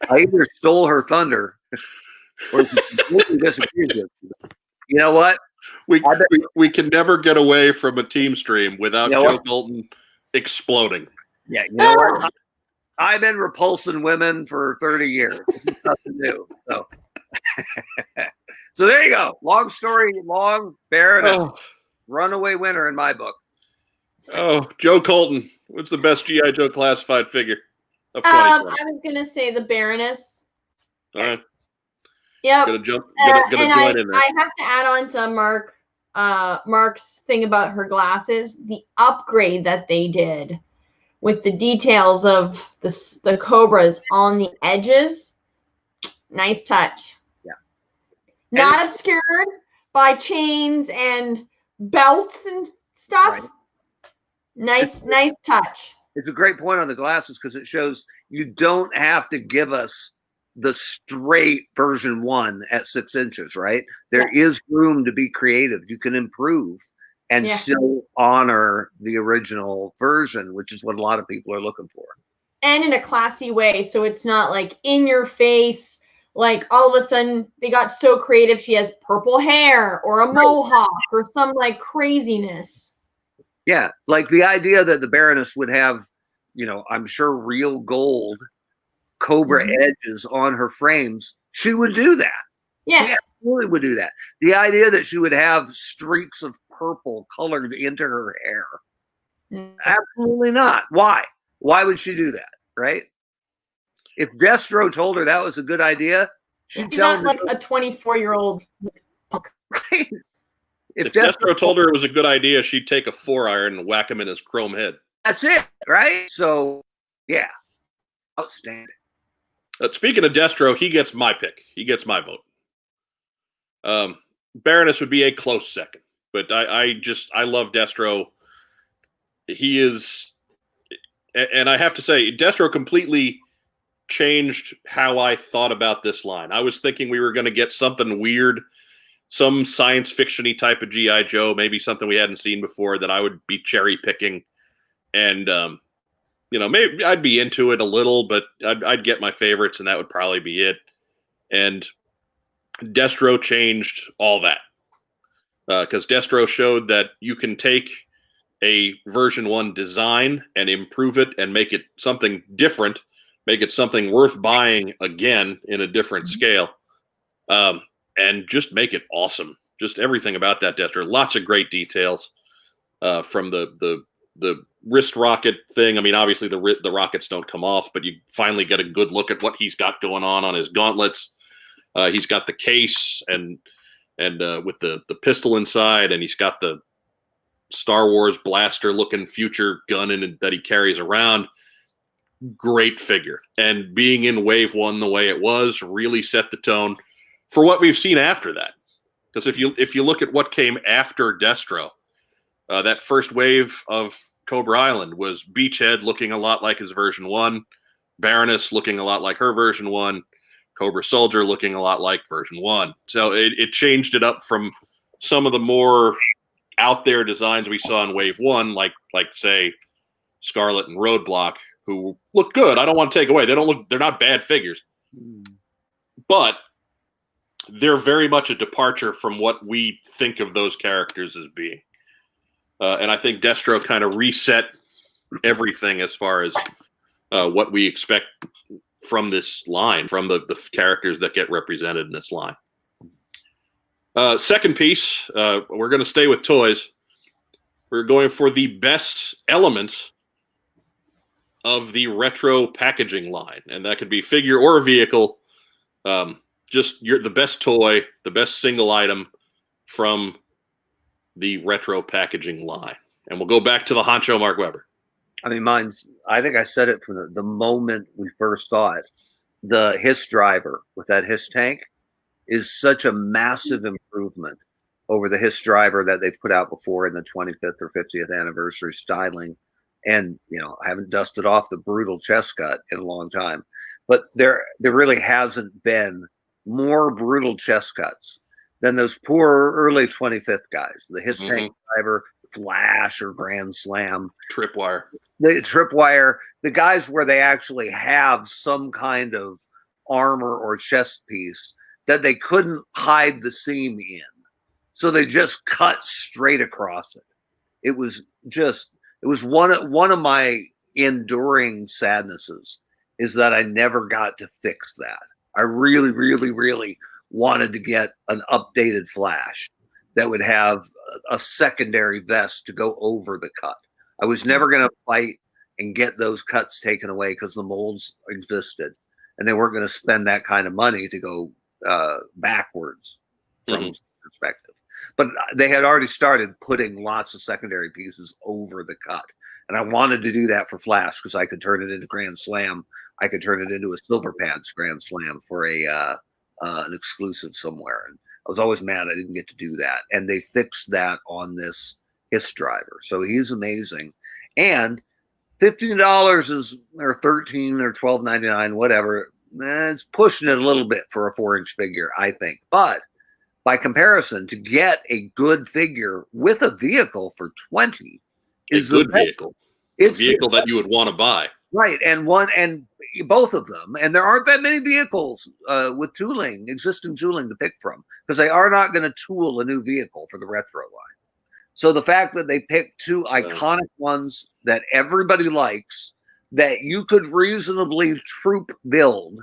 I either stole her thunder or completely disagreed with it. You know what? We can never get away from a TeamStream without Joe Colton exploding. Yeah, you know what? I've been repulsing women for 30 years. It's nothing new. So. So there you go. Long story long, Baroness. Runaway winner in my book. Oh, Joe Colton. What's the best G.I. Joe classified figure of 2020? I was going to say the Baroness. All right. Yep. Gonna join in there. I have to add on to Mark's thing about her glasses. The upgrade that they did with the details of the Cobras on the edges. Nice touch. Yeah. Not obscured by chains and belts and stuff. Right. Nice touch. It's a great point on the glasses because it shows you don't have to give us the straight version 1 at 6 inches, right? There is room to be creative. You can improve and still honor the original version, which is what a lot of people are looking for. And in a classy way. So it's not like in your face, like all of a sudden they got so creative. She has purple hair or a mohawk or some like craziness. Yeah. Like the idea that the Baroness would have, I'm sure real gold Cobra edges on her frames, she would do that. Yeah. She absolutely would do that. The idea that she would have streaks of purple colored into her hair. Absolutely not. Why? Why would she do that? Right? If Destro told her that was a good idea, she'd tell him like a 24-year-old. Right. If Destro told her it was a good idea, she'd take a 4-iron and whack him in his chrome head. That's it, right? So, yeah. Outstanding. Speaking of Destro, he gets my pick. He gets my vote. Baroness would be a close second, but I love Destro. He is, and I have to say, Destro completely changed how I thought about this line. I was thinking we were going to get something weird some science fiction-y type of G.I. Joe, maybe something we hadn't seen before that I would be cherry picking. And, maybe I'd be into it a little, but I'd get my favorites and that would probably be it. And Destro changed all that. Because Destro showed that you can take a version 1 design and improve it and make it something different, make it something worth buying again in a different scale, and just make it awesome. Just everything about that Destro. Lots of great details from the wrist rocket thing. I mean, obviously the rockets don't come off, but you finally get a good look at what he's got going on his gauntlets. He's got the case and with the pistol inside, and he's got the Star Wars blaster looking future gun that he carries around. Great figure. And being in Wave 1 the way it was really set the tone for what we've seen after that. Because if you look at what came after Destro, that first wave of Cobra Island was Beachhead looking a lot like his version 1, Baroness looking a lot like her version 1, Cobra Soldier looking a lot like version 1. So it changed it up from some of the more out there designs we saw in Wave 1, like say Scarlet and Roadblock, who look good. I don't want to take away. They're not bad figures. But they're very much a departure from what we think of those characters as being. And I think Destro kind of reset everything as far as what we expect from this line, from the characters that get represented in this line. Second piece, we're going to stay with toys. We're going for the best element of the retro packaging line. And that could be figure or vehicle. Just the best toy, the best single item from the retro packaging line. And we'll go back to the honcho Mark Webber. I mean, I think I said it from the moment we first saw it. The Hiss driver with that Hiss tank is such a massive improvement over the Hiss driver that they've put out before in the 25th or 50th anniversary styling. And, I haven't dusted off the brutal chest cut in a long time. But there really hasn't been more brutal chest cuts than those poor early 25th guys. The Hiss tank driver, Flash or Grand Slam. Tripwire. The Tripwire, the guys where they actually have some kind of armor or chest piece that they couldn't hide the seam in. So they just cut straight across it. It was one of my enduring sadnesses is that I never got to fix that. I really, really, really wanted to get an updated Flash that would have a secondary vest to go over the cut. I was never going to fight and get those cuts taken away because the molds existed, and they weren't going to spend that kind of money to go backwards from perspective. But they had already started putting lots of secondary pieces over the cut, and I wanted to do that for Flash because I could turn it into Grand Slam. I could turn it into a Silver Pads Grand Slam for an exclusive somewhere, and I was always mad I didn't get to do that. And they fixed that on this Hiss driver, so he's amazing. And $15 is or $13 or $12.99, whatever. It's pushing it a little bit for a 4-inch figure, I think. But by comparison, to get a good figure with a vehicle for $20 is a good vehicle. It's a vehicle that you would want to buy. Right, and both of them, and there aren't that many vehicles with existing tooling to pick from, because they are not going to tool a new vehicle for the retro line. So the fact that they picked two iconic ones that everybody likes, that you could reasonably troop build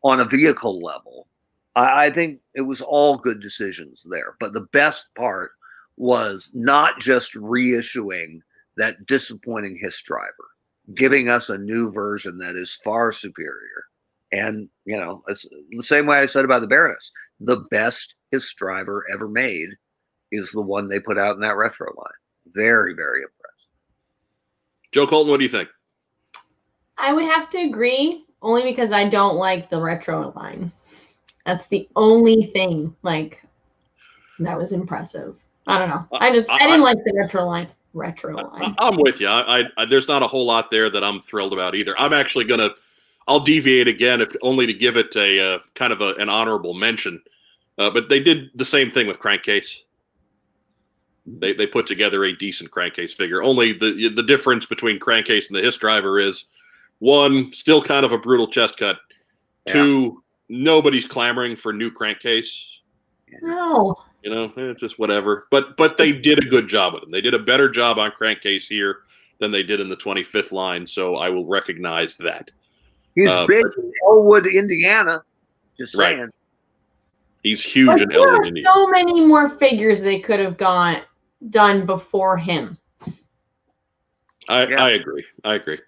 on a vehicle level, I think it was all good decisions there. But the best part was not just reissuing that disappointing Hiss driver, giving us a new version that is far superior. And, it's the same way I said about the Baroness. The best Hiss driver ever made is the one they put out in that retro line. Very, very impressed. Joe Colton, what do you think? I would have to agree, only because I don't like the retro line. That's the only thing, that was impressive. I don't know. I didn't like the retro line. I'm with you. There's not a whole lot there that I'm thrilled about either. I'm actually I'll deviate again, if only to give it a kind of an honorable mention. But they did the same thing with Crankcase. They put together a decent Crankcase figure. Only the difference between Crankcase and the Hiss Driver is, one, still kind of a brutal chest cut. Yeah. Two, nobody's clamoring for new Crankcase. No. You know, it's just whatever. But they did a good job with them. They did a better job on Crankcase here than they did in the 25th line, so I will recognize that. He's big in Elwood, Indiana. Just saying. Right. He's huge in Elwood, Indiana. There are so many more figures they could have done before him. I agree.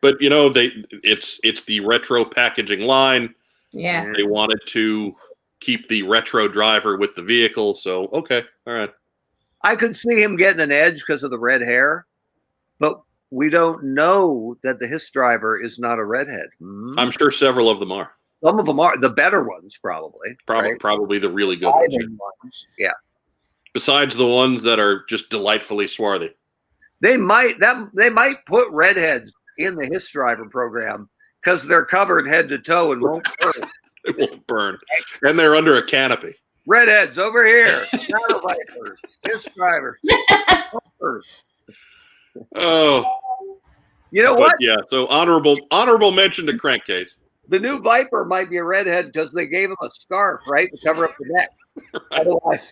But you know, it's the retro packaging line. Yeah. They wanted to keep the retro driver with the vehicle, so okay, all right. I could see him getting an edge because of the red hair, but we don't know that the Hiss Driver is not a redhead. I'm sure several of them are. Some of them are the better ones, probably. Probably the really good ones. Yeah. Besides the ones that are just delightfully swarthy. They might put redheads in the Hiss Driver program because they're covered head to toe and won't burn. It won't burn, and they're under a canopy. Redheads over here. Shadow Vipers, Hiss Drivers. Oh, you know what? Yeah. So honorable mention to Crankcase. The new Viper might be a redhead because they gave him a scarf, right, to cover up the neck. Otherwise,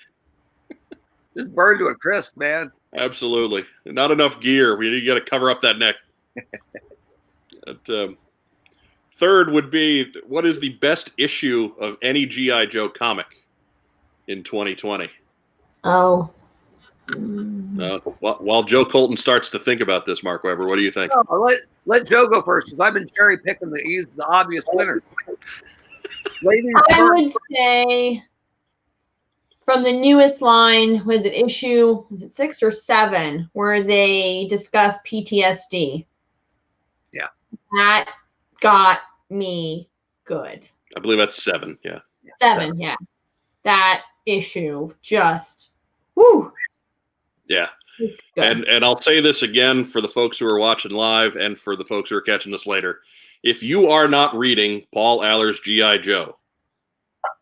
just burned to a crisp, man. Absolutely, not enough gear. You got to cover up that neck. But, third would be, what is the best issue of any G.I. Joe comic in 2020? Oh. While Joe Colton starts to think about this, Mark Weber, what do you think? Oh, let Joe go first, because I've been cherry picking the obvious winner. I would say from the newest line, was it 6 or 7, where they discussed PTSD? Yeah. That got me good. I believe that's 7, yeah. 7, yeah. That issue just, whoo. Yeah. And I'll say this again for the folks who are watching live and for the folks who are catching this later. If you are not reading Paul Aller's G.I. Joe,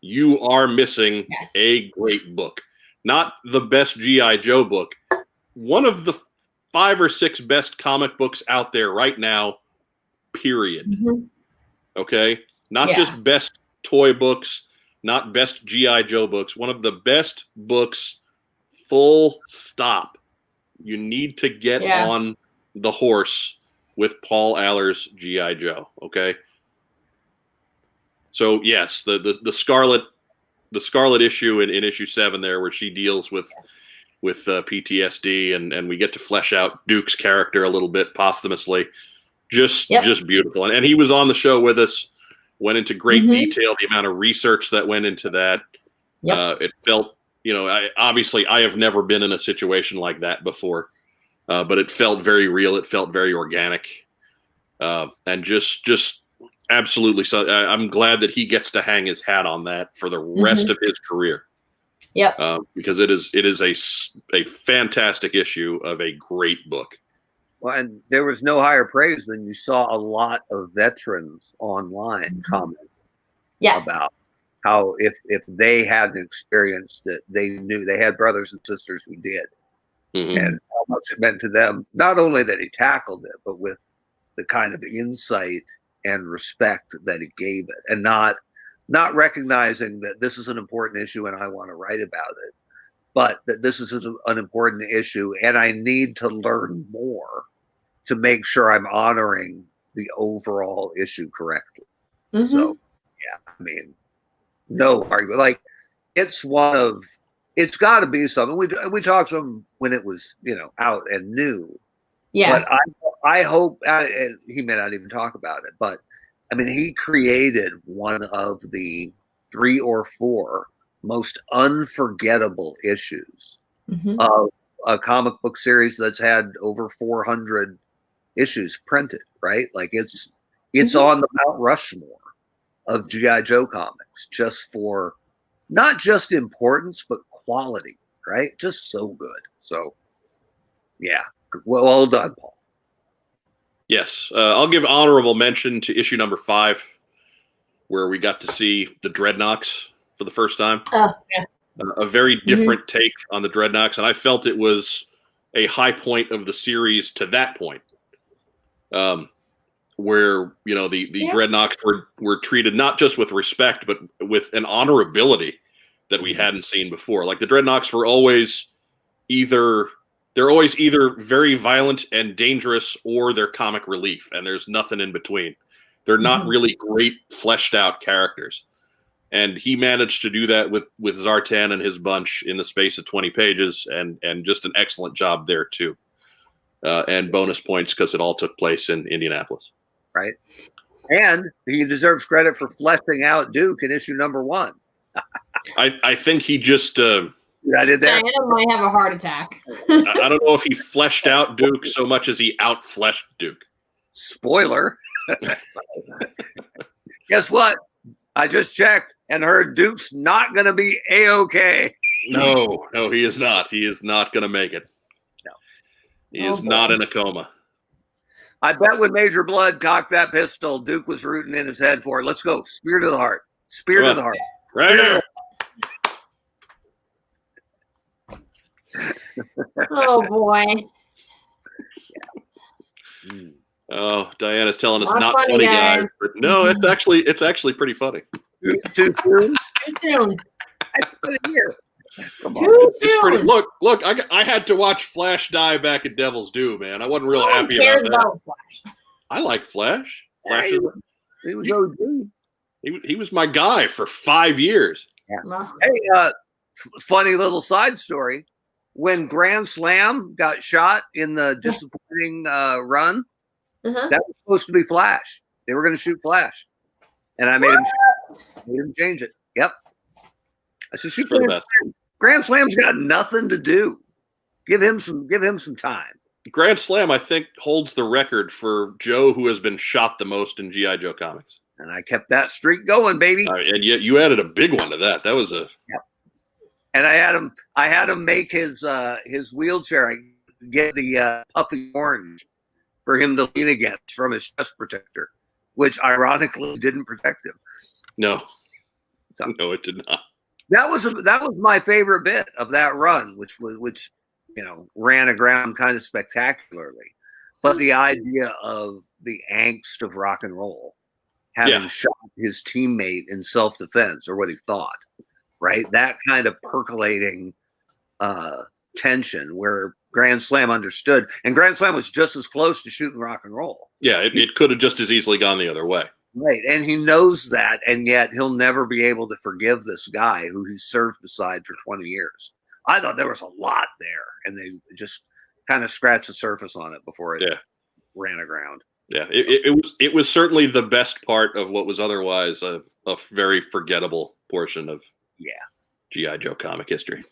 you are missing a great book. Not the best G.I. Joe book. One of the 5 or 6 best comic books out there right now, period. Mm-hmm. Okay? Not just best toy books, not best G.I. Joe books. One of the best books, full stop. You need to get on the horse with Paul Aller's G.I. Joe, okay? So yes, the Scarlet issue in issue 7 there, where she deals with PTSD, and we get to flesh out Duke's character a little bit posthumously. Just beautiful. And he was on the show with us, went into great detail, the amount of research that went into that. It felt, I have never been in a situation like that before, but it felt very real. It felt very organic, and just absolutely. So I'm glad that he gets to hang his hat on that for the rest of his career. Because it is a fantastic issue of a great book. Well, and there was no higher praise than you saw a lot of veterans online comment about how if they had an experience that they knew, they had brothers and sisters who did, and how much it meant to them, not only that he tackled it, but with the kind of insight and respect that he gave it, and not recognizing that this is an important issue and I want to write about it, but that this is an important issue and I need to learn more to make sure I'm honoring the overall issue correctly. So, I mean, no argument. Like, it's got to be something. We talked to him when it was, out and new. Yeah. But I hope, and he may not even talk about it, but I mean, he created one of the 3 or 4 most unforgettable issues of a comic book series that's had over 400 issues printed, right? Like it's on the Mount Rushmore of G.I. Joe comics, just for not just importance, but quality, right? Just so good. So, yeah. Well done, Paul. Yes. I'll give honorable mention to issue number 5, where we got to see the Dreadnoks for the first time. Oh, yeah. a very different take on the Dreadnoks, and I felt it was a high point of the series to that point, where the Dreadnoks were treated not just with respect, but with an honorability that we hadn't seen before. Like the Dreadnoks were always either very violent and dangerous, or they're comic relief, and there's nothing in between. They're not really great fleshed out characters. And he managed to do that with Zartan and his bunch in the space of 20 pages, and just an excellent job there too. And bonus points because it all took place in Indianapolis. Right. And he deserves credit for fleshing out Duke in issue number 1. I think he just I did that. Diana might have a heart attack. I don't know if he fleshed out Duke so much as he out-fleshed Duke. Spoiler. Guess what? I just checked and heard Duke's not going to be A-okay. No, he is not. He is not going to make it. No. He is not in a coma. I bet when Major Blood cocked that pistol, Duke was rooting in his head for it. Let's go. Spear to the heart. Spear to the heart. Right here. Oh, boy. Oh, Diana's telling us Not not funny, guys. But no, it's actually pretty funny. Too soon? Too soon. Come on. Too soon. It's pretty. Look! I had to watch Flash die back at Devil's Due, man. I wasn't real happy about that. Flash. I like Flash. Flash He was OG. he was my guy for 5 years. Yeah. Hey, funny little side story. When Grand Slam got shot in the disappointing run, that was supposed to be Flash. They were going to shoot Flash, and I made him change it. Yep. I said, shoot For the best. Grand Slam's got nothing to do. Give him some time. Grand Slam, I think, holds the record for Joe who has been shot the most in G.I. Joe comics. And I kept that streak going, baby. And yet you added a big one to that. That was a. Yep. And I had him make his wheelchair. I get the puffy orange for him to lean against from his chest protector, which ironically didn't protect him. No. So, no, it did not. That was my favorite bit of that run, which ran aground kind of spectacularly. But the idea of the angst of rock and roll, having shot his teammate in self-defense, or what he thought, right? That kind of percolating tension where Grand Slam understood, and Grand Slam was just as close to shooting rock and roll. Yeah, it could have just as easily gone the other way. Right, and he knows that, and yet he'll never be able to forgive this guy who he served beside for 20 years. I thought there was a lot there, and they just kind of scratched the surface on it before it ran aground. Yeah, it was certainly the best part of what was otherwise a very forgettable portion of G.I. Joe comic history.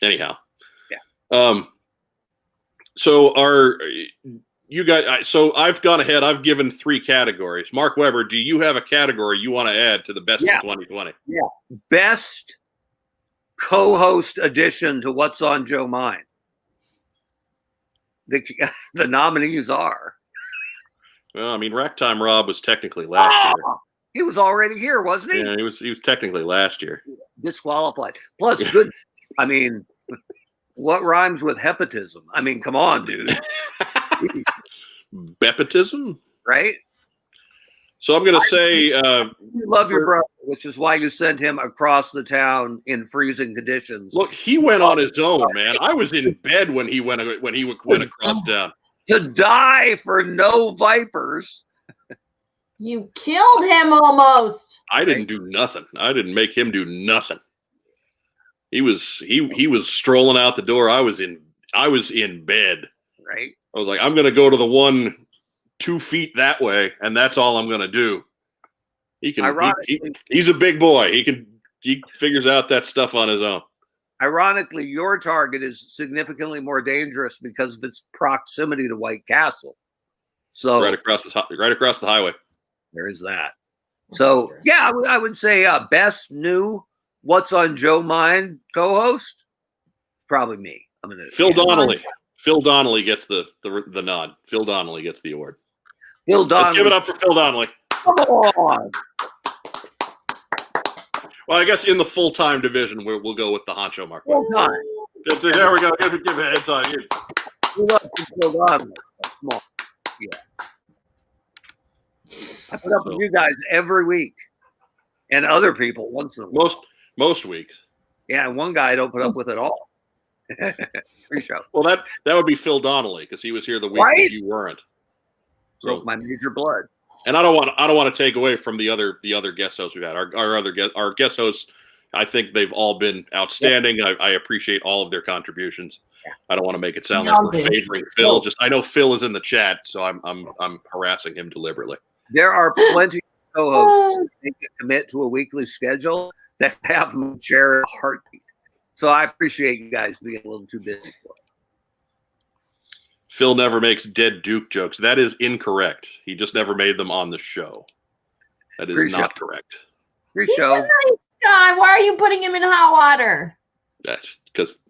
Anyhow. Yeah. So you guys, so I've gone ahead. I've given 3 categories. Mark Weber, do you have a category you want to add to the best of 2020? Yeah. Best co-host addition to What's on Joe Mind. The nominees are. Well, I mean, Racktime Rob was technically last year. He was already here, wasn't he? Yeah, he was technically last year. Disqualified. Plus, good. I mean, what rhymes with hepatism? I mean, come on, dude. Bepetism? Right? So I'm going to say... you love your brother, which is why you sent him across the town in freezing conditions. Look, he went on his own, man. I was in bed when he went across town. To die for no Vipers. You killed him almost. I didn't do nothing. I didn't make him do nothing. He was strolling out the door. I was in bed. Right. I was like, I'm going to go to the one 2 feet that way, and that's all I'm going to do. He can. He's a big boy. He figures out that stuff on his own. Ironically, your target is significantly more dangerous because of its proximity to White Castle. So right across the highway. There is that. So yeah, I would say best new What's on Joe Mind co-host, probably me. I'm gonna Phil Donnelly. Phil Donnelly gets the nod. Phil Donnelly gets the award. Phil Donnelly. Let's give it up for Phil Donnelly. Come on. Well, I guess in the full-time division, we'll go with the honcho Mark. Full-time. There we go. Give a heads on you. We love to go on. Small. Yeah. I put up with you guys every week, and other people once in a while. Most weeks. Yeah, one guy I don't put up with at all. Pre-show. Well, that would be Phil Donnelly because he was here the week that you weren't. Broke my major blood. And I don't want to take away from the other guest hosts we've had. Our guest hosts, I think they've all been outstanding. Yep. I appreciate all of their contributions. Yeah. I don't want to make it sound like we're favoring Phil. Just I know Phil is in the chat, so I'm harassing him deliberately. There are plenty of co-hosts that commit to a weekly schedule that have my chair in a heartbeat. So I appreciate you guys being a little too busy for it. Phil never makes dead Duke jokes. That is incorrect. He just never made them on the show. That is not correct. He's a nice guy. Why are you putting him in hot water? That's because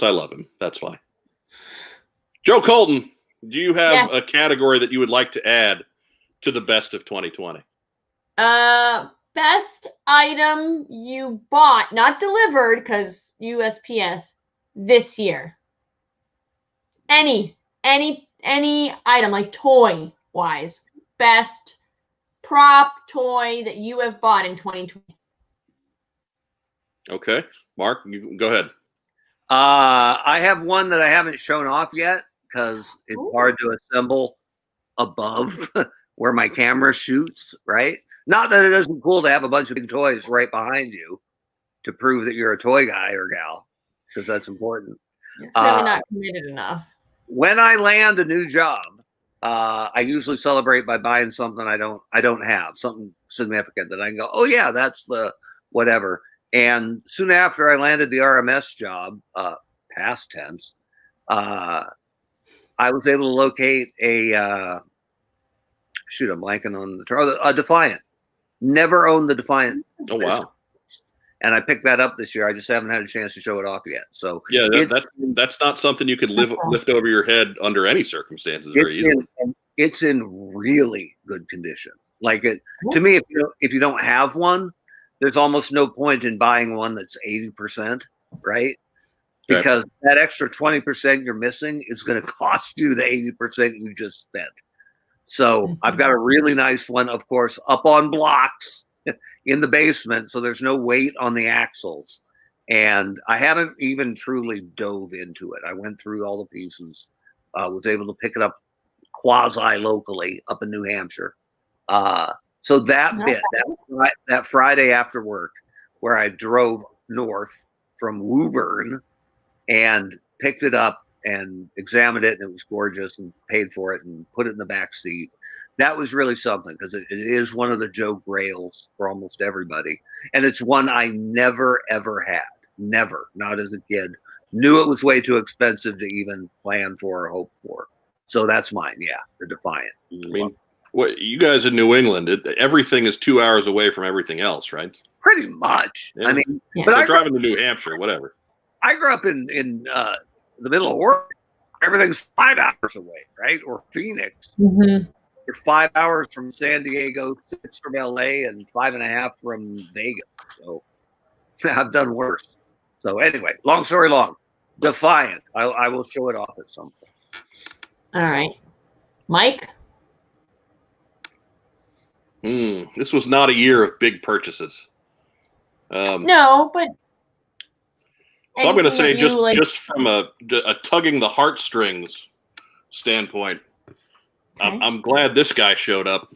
I love him. That's why. Joe Colton, do you have a category that you would like to add to the best of 2020? Best item you bought, not delivered, because USPS, this year. Any item, like toy wise, best prop toy that you have bought in 2020. Okay, Mark, you go ahead. I have one that I haven't shown off yet because it's hard to assemble above where my camera shoots, right? Not that it isn't cool to have a bunch of big toys right behind you to prove that you're a toy guy or gal, because that's important. You're clearly not committed enough. When I land a new job, I usually celebrate by buying something I don't have, something significant that I can go, oh yeah, that's the whatever. And soon after I landed the RMS job, past tense, I was able to locate a shoot, I'm blanking on the term, a Defiant. Never owned the Defiant. Oh wow! And I picked that up this year. I just haven't had a chance to show it off yet. So yeah, that's not something you could lift over your head under any circumstances very easily. It's in really good condition. Like it to me, if you don't have one, there's almost no point in buying one that's 80%, right? Because that extra 20% you're missing is going to cost you the 80% you just spent. So I've got a really nice one, of course, up on blocks in the basement, so there's no weight on the axles. And I haven't even truly dove into it. I went through all the pieces, was able to pick it up quasi-locally up in New Hampshire. So that bit, that Friday after work, where I drove north from Woburn and picked it up and examined it, and it was gorgeous, and paid for it and put it in the back seat. That was really something, because it is one of the joke grails for almost everybody. And it's one I never, ever had. Never, not as a kid. Knew it was way too expensive to even plan for or hope for. So that's mine, the Defiant. I mean, you guys in New England, everything is 2 hours away from everything else, right? Pretty much. Yeah. I mean, but I'm driving to New Hampshire, whatever. I grew up in the middle of Oregon. Everything's 5 hours away, right? Or Phoenix. Mm-hmm. You're 5 hours from San Diego, 6 from LA, and 5.5 from Vegas. So I've done worse. So anyway, long story long, Defiant. I will show it off at some point. All right, Mike. This was not a year of big purchases. No, but. So I'm going to say just from a tugging the heartstrings standpoint, okay. I'm glad this guy showed up.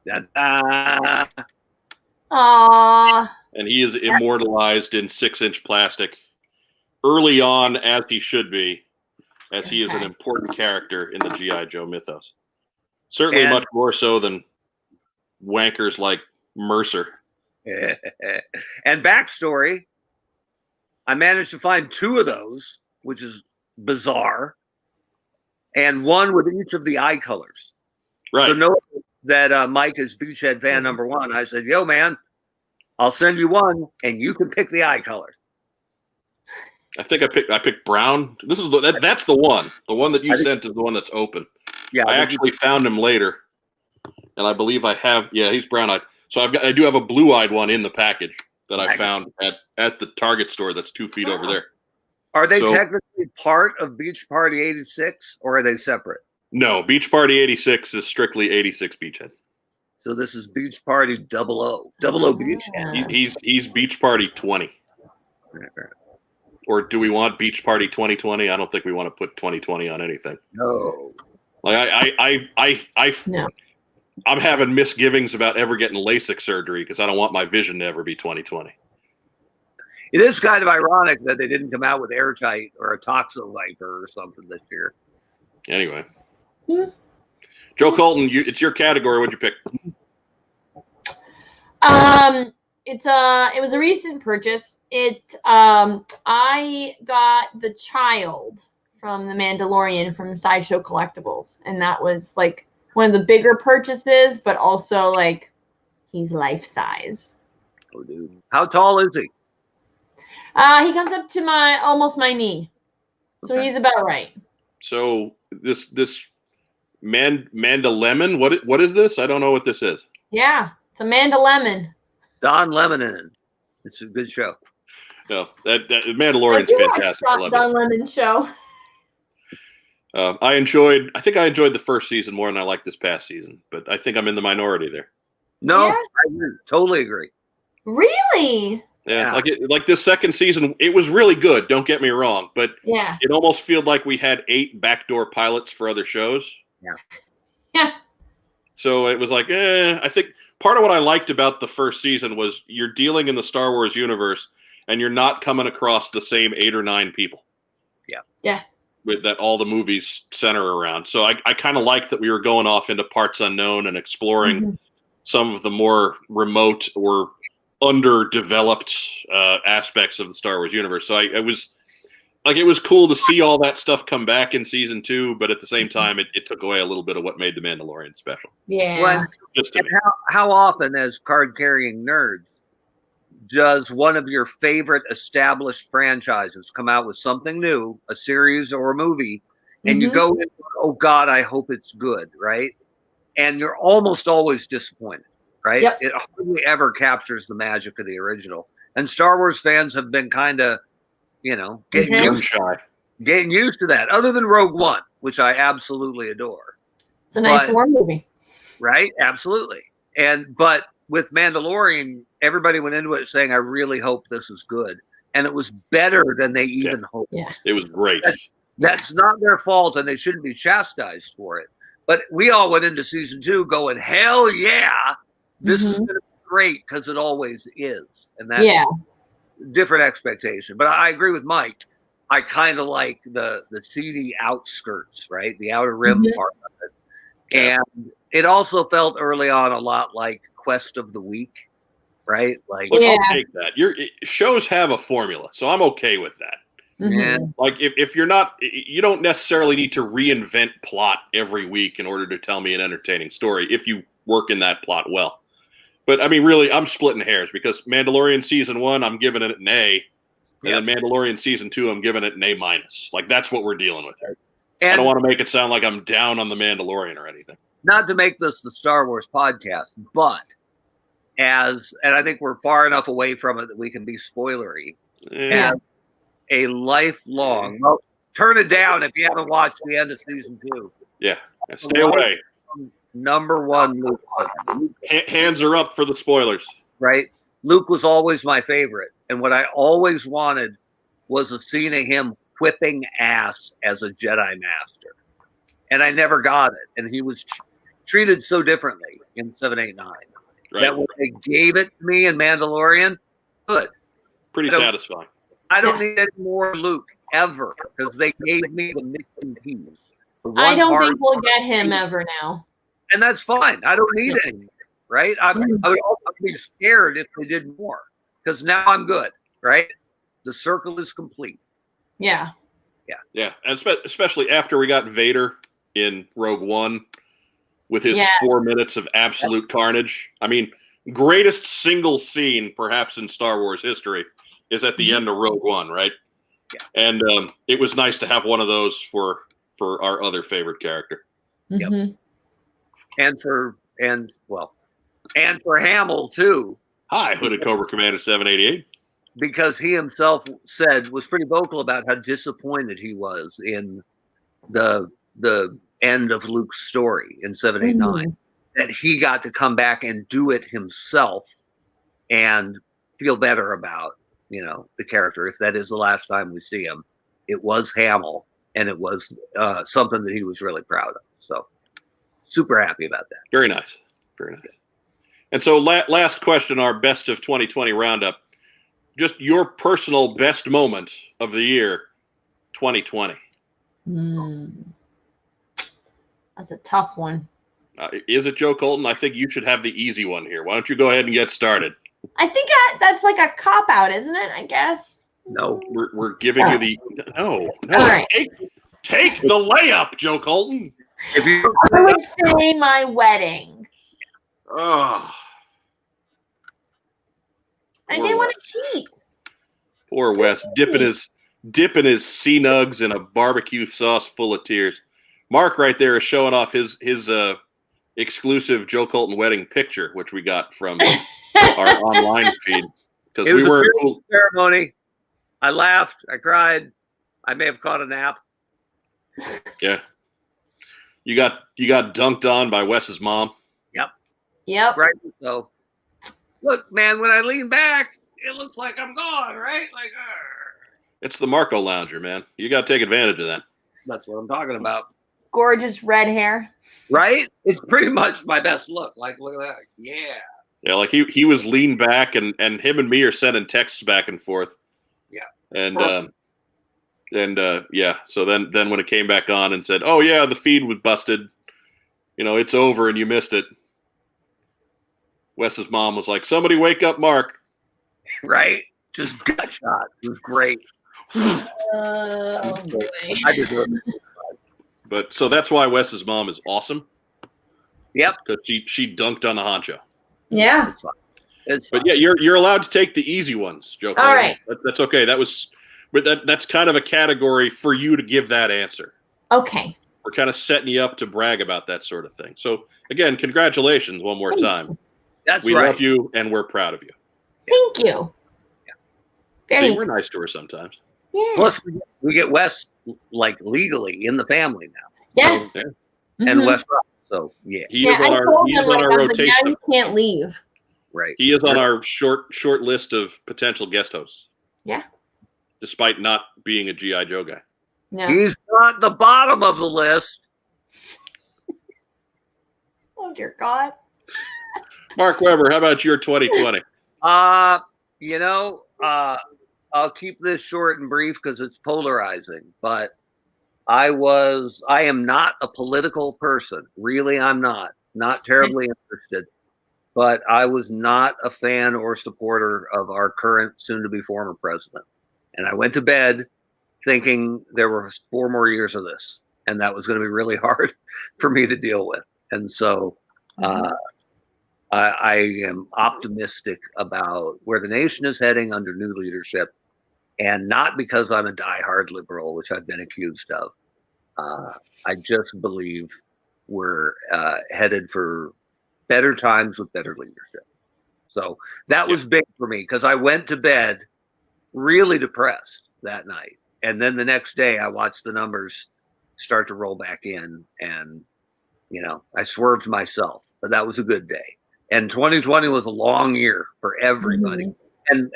Yeah. Aww. And he is immortalized in 6-inch plastic early on, as he should be, as he is an important character in the G.I. Joe mythos. Certainly much more so than wankers like Mercer. And backstory, I managed to find 2 of those, which is bizarre, and one with each of the eye colors. Right. So know that Mike is Beachhead fan number 1. I said, yo, man, I'll send you one, and you can pick the eye color. I think I picked brown. This is that's the one. The one that you sent is the one that's open. Yeah, I actually found him later, and I believe I have. Yeah, he's brown. So I do have a blue-eyed one in the package that I found at the Target store that's 2 feet over there. Are they technically part of Beach Party 86, or are they separate? No, Beach Party 86 is strictly 86 Beachhead. So this is Beach Party 00 Beachhead. He's Beach Party 20. Or do we want Beach Party 2020? I don't think we want to put 2020 on anything. No. Like No. I'm having misgivings about ever getting LASIK surgery because I don't want my vision to ever be 2020. It is kind of ironic that they didn't come out with Airtight or a Toxo Viper or something this year. Anyway. Joe Colton, it's your category. What'd you pick? It was a recent purchase. I got The Child from The Mandalorian from Sideshow Collectibles, and that was like one of the bigger purchases, but also like he's life size. Oh, dude. How tall is he? He comes up to almost my knee, so he's about right. So this Mandalemon, what is this? I don't know what this is. Yeah, it's a Mandalemon. Don Lemon. It's a good show. No, that Mandalorian's fantastic. I love Don Lemon show. I enjoyed the first season more than I liked this past season, but I think I'm in the minority there. No, yeah. I agree. Totally agree. Really? Yeah. Like this second season, it was really good. Don't get me wrong, but it almost felt like we had 8 backdoor pilots for other shows. Yeah. So it was like, I think part of what I liked about the first season was you're dealing in the Star Wars universe, and you're not coming across the same 8 or 9 people. Yeah. That all the movies center around. So I kind of liked that we were going off into parts unknown and exploring some of the more remote or underdeveloped aspects of the Star Wars universe. So it was cool to see all that stuff come back in season 2, but at the same time, it took away a little bit of what made The Mandalorian special. Yeah. Well, how often, as card-carrying nerds, does one of your favorite established franchises come out with something new, a series or a movie, and you go in, oh God, I hope it's good, right? And you're almost always disappointed, right? Yep. It hardly ever captures the magic of the original. And Star Wars fans have been kind of, getting used to that, other than Rogue One, which I absolutely adore. It's a nice war movie. Right? Absolutely. But with Mandalorian, everybody went into it saying, I really hope this is good. And it was better than they even hoped. Yeah. It was great. That's not their fault, and they shouldn't be chastised for it. But we all went into season 2 going, hell yeah, this is going to be great, because it always is. And that's different expectation. But I agree with Mike. I kind of like the seedy outskirts, right? The outer rim part of it. Yeah. And it also felt early on a lot like Quest of the Week, right? Like, I'll take that. Shows have a formula, so I'm okay with that. Yeah. Like if you're not, you don't necessarily need to reinvent plot every week in order to tell me an entertaining story if you work in that plot well. But I mean, really, I'm splitting hairs because Mandalorian season 1, I'm giving it an A, and then Mandalorian season 2, I'm giving it an A-. Like that's what we're dealing with here. And I don't want to make it sound like I'm down on the Mandalorian or anything. Not to make this the Star Wars podcast, but and I think we're far enough away from it that we can be spoilery. Yeah. As a lifelong, well, turn it down if you haven't watched the end of season 2. Yeah, stay away. Number 1, Luke. Hands are up for the spoilers. Right? Luke was always my favorite. And what I always wanted was a scene of him whipping ass as a Jedi Master. And I never got it. And he was treated so differently in 789. Right. That when they gave it to me in Mandalorian, good. Pretty satisfying. I don't need any more Luke ever, because they gave me the missing piece. I don't think we'll get him ever now. And that's fine. I don't need it anymore, right? I would also be scared if they did more, because now I'm good, right? The circle is complete. Yeah. Yeah, and especially after we got Vader in Rogue One with his 4 minutes of absolute carnage. I mean, greatest single scene perhaps in Star Wars history is at the end of Rogue One, right? Yeah. And it was nice to have one of those for our other favorite character. Yep. And And for Hamill, too. Hi, Hooded Cobra Commander 788. Because he himself was pretty vocal about how disappointed he was in the end of Luke's story in 789. That he got to come back and do it himself and feel better about, the character. If that is the last time we see him, it was Hamill, and it was something that he was really proud of. So super happy about that. Very nice. Very nice. And so last question, our best of 2020 roundup. Just your personal best moment of the year, 2020. That's a tough one. Is it Joe Colton? I think you should have the easy one here. Why don't you go ahead and get started? I think that's like a cop-out, isn't it? I guess. No. We're giving you the... No. All right. Take the layup, Joe Colton. I would say my wedding. Oh. I didn't want to cheat. Poor Wes, dipping his sea nugs in a barbecue sauce full of tears. Mark right there is showing off his exclusive Joe Colton wedding picture, which we got from our online feed. Because we were a beautiful ceremony. I laughed, I cried, I may have caught a nap. Yeah, you got dunked on by Wes's mom. Yep. Right. So, look, man, when I lean back, it looks like I'm gone, right? Like, it's the Marco Lounger, man. You got to take advantage of that. That's what I'm talking about. Gorgeous red hair. Right? It's pretty much my best look. Like, look at that. Yeah. Yeah, like he was leaned back, and him and me are sending texts back and forth. Yeah. And yeah. So then when it came back on and said, "Oh yeah, the feed was busted. It's over, and you missed it." Wes's mom was like, "Somebody wake up Mark." Right? Just gut shot. It was great. Oh boy. I just But so that's why Wes's mom is awesome. Yep. Because she dunked on the honcho. Yeah. But yeah, you're allowed to take the easy ones, Joe. All right. That's okay. That's kind of a category for you to give that answer. Okay. We're kind of setting you up to brag about that sort of thing. So again, congratulations one more time. We love you, and we're proud of you. Thank you. Yeah. See, we're nice to her sometimes. Yeah. Plus, we get Wes like legally in the family now. Yes. So, and Wes, so yeah, he is on our rotation. Like, you can't leave. Right. He is on our short list of potential guest hosts. Yeah. Despite not being a G.I. Joe guy. No. He's not the bottom of the list. Oh dear God. Mark Weber, how about your 2020? I'll keep this short and brief because it's polarizing, but I am not a political person. Really, I'm not terribly interested, but I was not a fan or supporter of our current soon to be former president. And I went to bed thinking there were 4 more years of this, and that was going to be really hard for me to deal with. And so, I am optimistic about where the nation is heading under new leadership, and not because I'm a diehard liberal, which I've been accused of. I just believe we're headed for better times with better leadership. So that was big for me because I went to bed really depressed that night. And then the next day I watched the numbers start to roll back in, and, I swerved myself, but that was a good day. And 2020 was a long year for everybody. And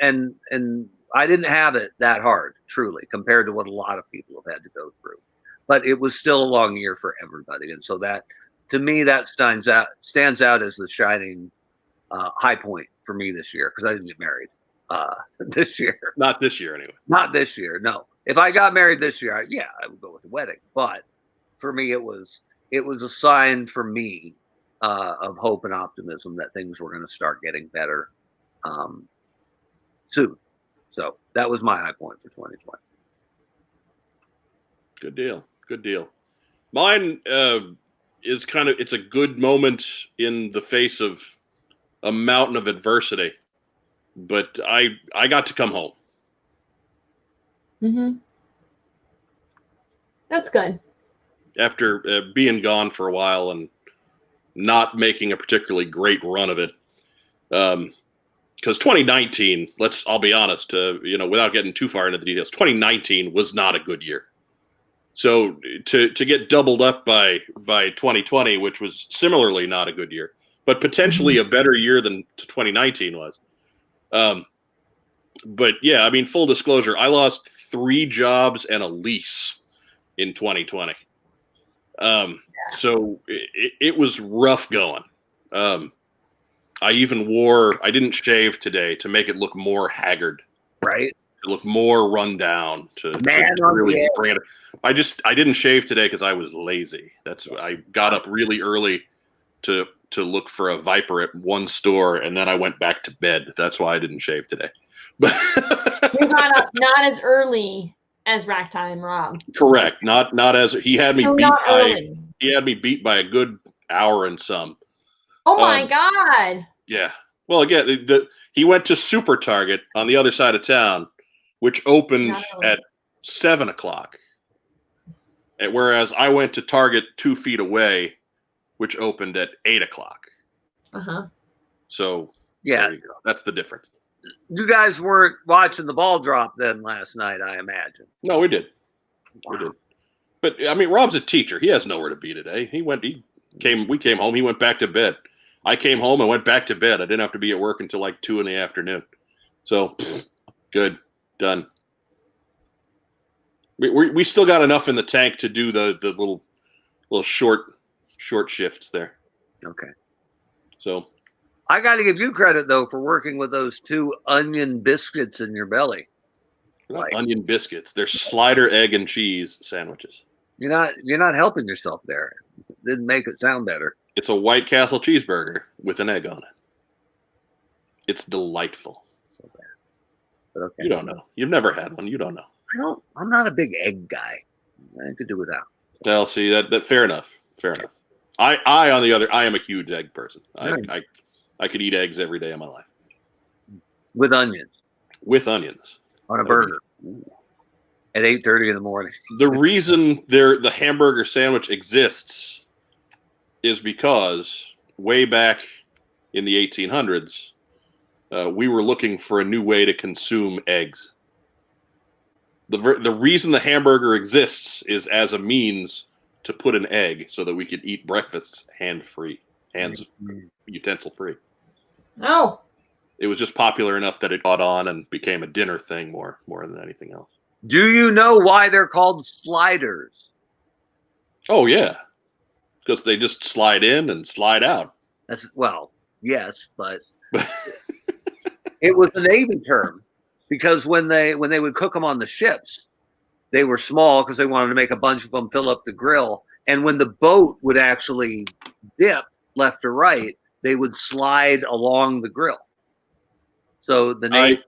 I didn't have it that hard, truly, compared to what a lot of people have had to go through. But it was still a long year for everybody. And so that, to me, that stands out as the shining high point for me this year, because I didn't get married this year. Not this year, anyway. Not this year, no. If I got married this year, I would go with the wedding. But for me, it was a sign for me of hope and optimism that things were going to start getting better soon. So that was my high point for 2020. Good deal. Mine is it's a good moment in the face of a mountain of adversity, but I got to come home. That's good. After being gone for a while and not making a particularly great run of it, Because 2019, I'll be honest, without getting too far into the details, 2019 was not a good year. So to get doubled up by 2020, which was similarly not a good year, but potentially a better year than 2019 was. But yeah, I mean, full disclosure, I lost 3 jobs and a lease in 2020. So it was rough going. I didn't shave today to make it look more haggard. Right. To look more run down, to really bring it. I didn't shave today because I was lazy. I got up really early to look for a Viper at one store, and then I went back to bed. That's why I didn't shave today. But you got up not as early as Rack Time Rob. Correct. Not as he had me beat by a good hour and some. Oh my God. Yeah. Well, again, he went to Super Target on the other side of town, which opened at 7:00. Whereas I went to Target 2 feet away, which opened at 8:00. Uh-huh. So yeah, there you go. That's the difference. You guys weren't watching the ball drop then last night, I imagine. No, we did. Wow. We did. But I mean, Rob's a teacher. He has nowhere to be today. We came home. He went back to bed. I came home and went back to bed. I didn't have to be at work until like 2 p.m. So good, done. We still got enough in the tank to do the little short shifts there. Okay. So I got to give you credit though for working with those 2 onion biscuits in your belly. Like, onion biscuits. They're slider egg and cheese sandwiches. You're not helping yourself there. Didn't make it sound better. It's a White Castle cheeseburger with an egg on it. It's delightful. So bad. But okay. You don't know. You've never had one. You don't know. I'm not a big egg guy. I could do without. Well, see that fair enough. Fair enough. I on the other, I am a huge egg person. I could eat eggs every day of my life. With onions. With onions. On a burger. At 8:30 in the morning. The reason the hamburger sandwich exists is because way back in the 1800s, we were looking for a new way to consume eggs. The reason the hamburger exists is as a means to put an egg so that we could eat breakfasts utensil free. Oh. It was just popular enough that it caught on and became a dinner thing more than anything else. Do you know why they're called sliders? Oh yeah, because they just slide in and slide out. Yes, but it was a Navy term because when they would cook them on the ships, they were small because they wanted to make a bunch of them fill up the grill. And when the boat would actually dip left or right, they would slide along the grill. So the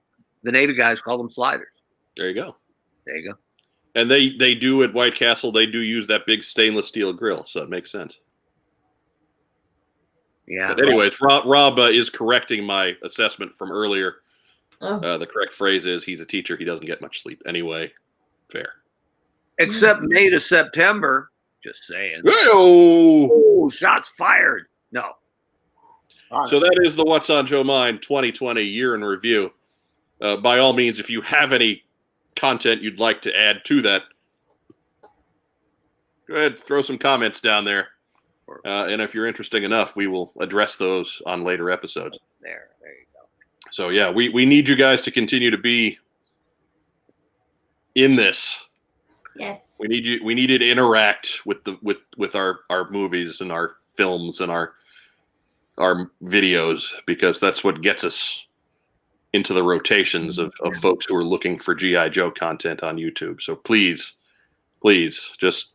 Navy guys call them sliders. There you go. There you go. And they do at White Castle, they do use that big stainless steel grill, so it makes sense. Yeah. But anyways, Rob is correcting my assessment from earlier. Oh. The correct phrase is he's a teacher. He doesn't get much sleep anyway. Fair. Except May to September. Just saying. Oh, shots fired. No. Honestly. So that is the What's on Joe Mind 2020 year in review. By all means, if you have any content you'd like to add to that, go ahead, throw some comments down there. And if you're interesting enough, we will address those on later episodes. There you go. So yeah, we need you guys to continue to be in this. Yes. We need you to interact with our movies and our films and our videos, because that's what gets us into the rotations of folks who are looking for G.I. Joe content on YouTube. So please just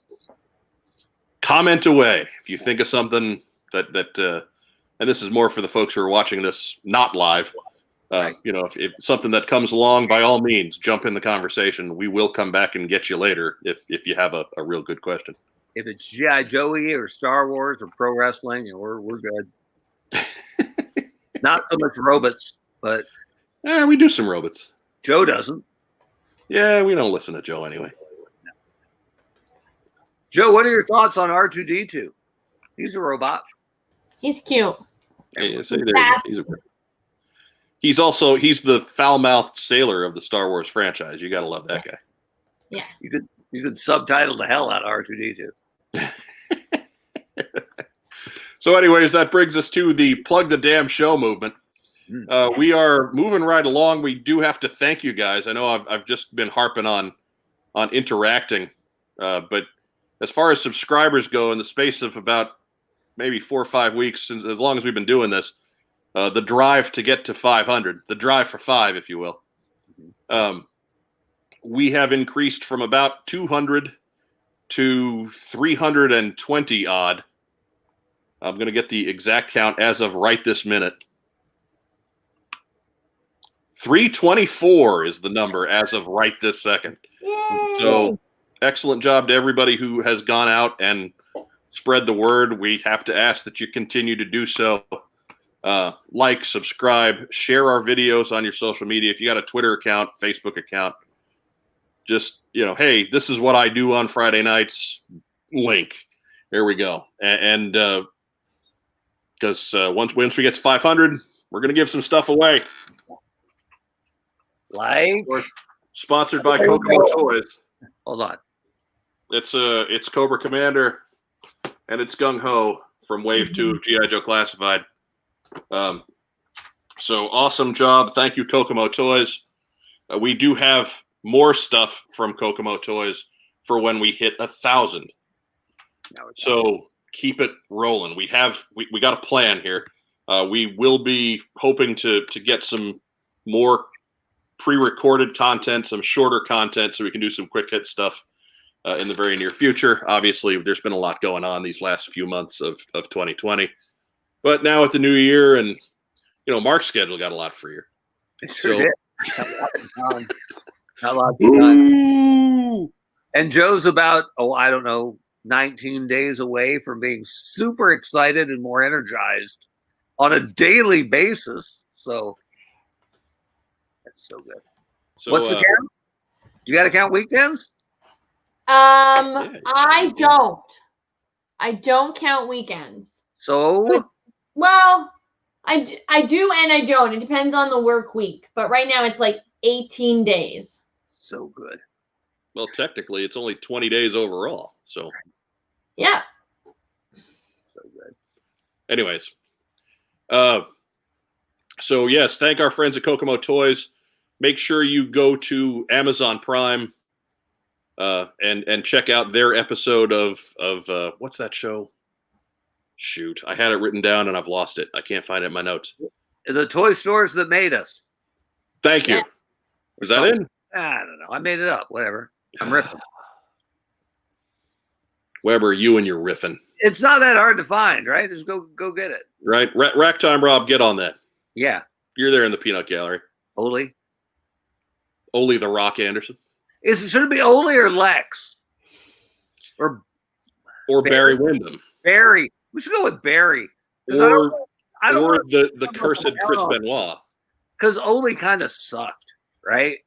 comment away if you think of something that and this is more for the folks who are watching this not live. If something that comes along, by all means, jump in the conversation. We will come back and get you later if you have a real good question. If it's G.I. Joey or Star Wars or pro wrestling, we're good. Not so much robots, but we do some robots. Joe doesn't. Yeah, we don't listen to Joe anyway. Joe, what are your thoughts on R2-D2? He's a robot. He's cute. Hey, he's He's the foul-mouthed sailor of the Star Wars franchise. You got to love that guy. Yeah. You could subtitle the hell out of R2-D2. So anyways, that brings us to the Plug the Damn Show movement. We are moving right along. We do have to thank you guys. I know I've just been harping on interacting, but as far as subscribers go, in the space of about maybe 4 or 5 weeks, as long as we've been doing this, the drive to get to 500, the drive for 5, if you will, we have increased from about 200 to 320 odd. I'm going to get the exact count as of right this minute. 324 is the number as of right this second. Yay! So excellent job to everybody who has gone out and spread the word. We have to ask that you continue to do so. Like, subscribe, share our videos on your social media. If you got a Twitter account, Facebook account, just, hey, this is what I do on Friday nights. Link. There we go. And because once we get to 500, we're going to give some stuff away. Like? Sponsored by Kokomo Toys. Hold on. It's Cobra Commander, and it's Gung Ho from Wave 2 of G.I. Joe Classified. So awesome job. Thank you, Kokomo Toys. We do have more stuff from Kokomo Toys for when we hit 1,000. So keep it rolling. We got a plan here. We will be hoping to get some more pre-recorded content, some shorter content, so we can do some quick hit stuff in the very near future. Obviously, there's been a lot going on these last few months of 2020. But now with the new year, and Mark's schedule got a lot freer. It sure did. Not a lot of time. And Joe's about 19 days away from being super excited and more energized on a daily basis. So that's so good. So what's the count? You got to count weekends? I don't count weekends. So I do and I don't. It depends on the work week. But right now it's like 18 days. So good. Well, technically, it's only 20 days overall. So, yeah. So good. Anyways, so yes, thank our friends at Kokomo Toys. Make sure you go to Amazon Prime and check out their episode of what's that show? Shoot, I had it written down and I've lost it. I can't find it in my notes. The toy stores that made us. Thank you. Is that in? I don't know. I made it up. Whatever. I'm riffing. Weber, you and your riffing. It's not that hard to find, right? Just go get it. Right. Rack time, Rob. Get on that. Yeah. You're there in the peanut gallery. Ole the Rock Anderson. Should it be Ole or Lex? Or Barry Windham. Barry. We should go with Barry. Or the cursed Chris Benoit. Because Ole kind of sucked, right?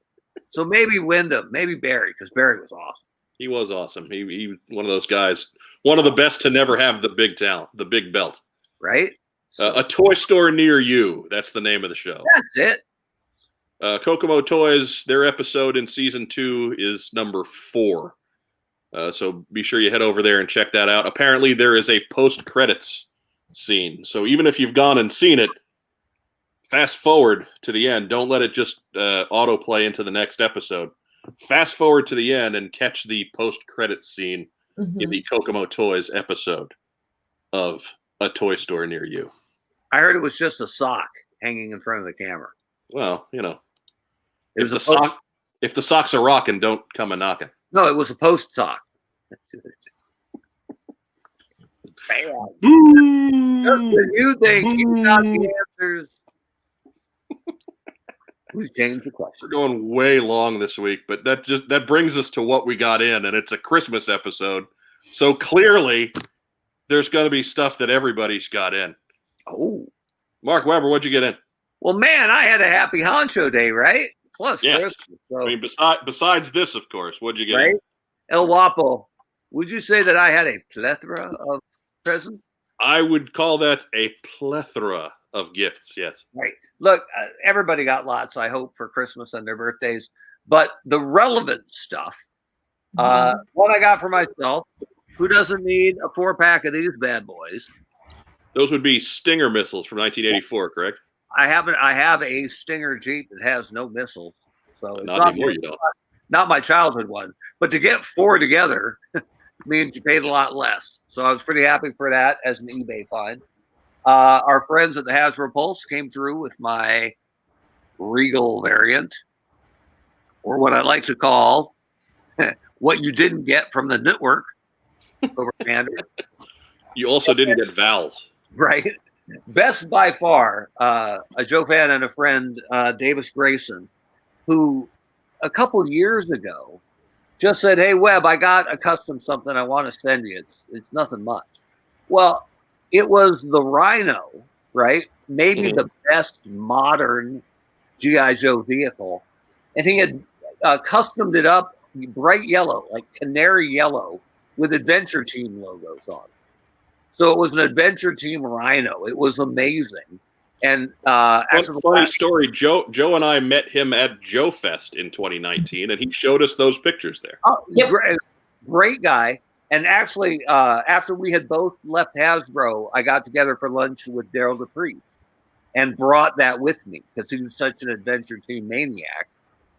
So maybe Wyndham, maybe Barry, because Barry was awesome. He was awesome. He one of those guys, one of the best to never have the big talent, the big belt. Right? A toy store near you. That's the name of the show. That's it. Kokomo Toys, their episode in season 2 is number 4. So be sure you head over there and check that out. Apparently there is a post-credits scene. So even if you've gone and seen it, fast forward to the end. Don't let it just autoplay into the next episode. Fast forward to the end and catch the post-credits scene in the Kokomo Toys episode of A Toy Store Near You. I heard it was just a sock hanging in front of the camera. Well, if the socks are rocking, don't come a knocking. No, it was a post sock. You think you got the answers? We've changed the question. We're going way long this week, but that brings us to what we got in, and it's a Christmas episode. So clearly, there's going to be stuff that everybody's got in. Oh, Mark Weber, what'd you get in? Well, man, I had a happy honcho day, right? Plus, yes. So, I mean, besides this, of course, what'd you get in? El Guapo, would you say that I had a plethora of presents? I would call that a plethora of gifts. Yes. Right. Look, everybody got lots, I hope, for Christmas and their birthdays. But the relevant stuff, what I got for myself, who doesn't need a 4-pack of these bad boys? Those would be Stinger missiles from 1984, correct? I have a Stinger Jeep that has no missiles. So not anymore, you don't. Not my childhood one. But to get 4 together means you paid a lot less. So I was pretty happy for that as an eBay find. Our friends at the Hasbro Pulse came through with my Regal variant, or what I like to call what you didn't get from the network. You also didn't get Val's. Right. Best by far, a Joe fan and a friend, Davis Grayson, who a couple years ago just said, "Hey, Webb, I got a custom something I want to send you. It's nothing much." Well, it was the Rhino, right? Maybe the best modern G.I. Joe vehicle. And he had customed it up bright yellow, like canary yellow, with Adventure Team logos on it. So it was an Adventure Team Rhino. It was amazing. And funny story, Joe and I met him at Joe Fest in 2019, and he showed us those pictures there. Oh, yep. Great guy. And actually, after we had both left Hasbro, I got together for lunch with Daryl Dupree and brought that with me because he was such an Adventure Team maniac.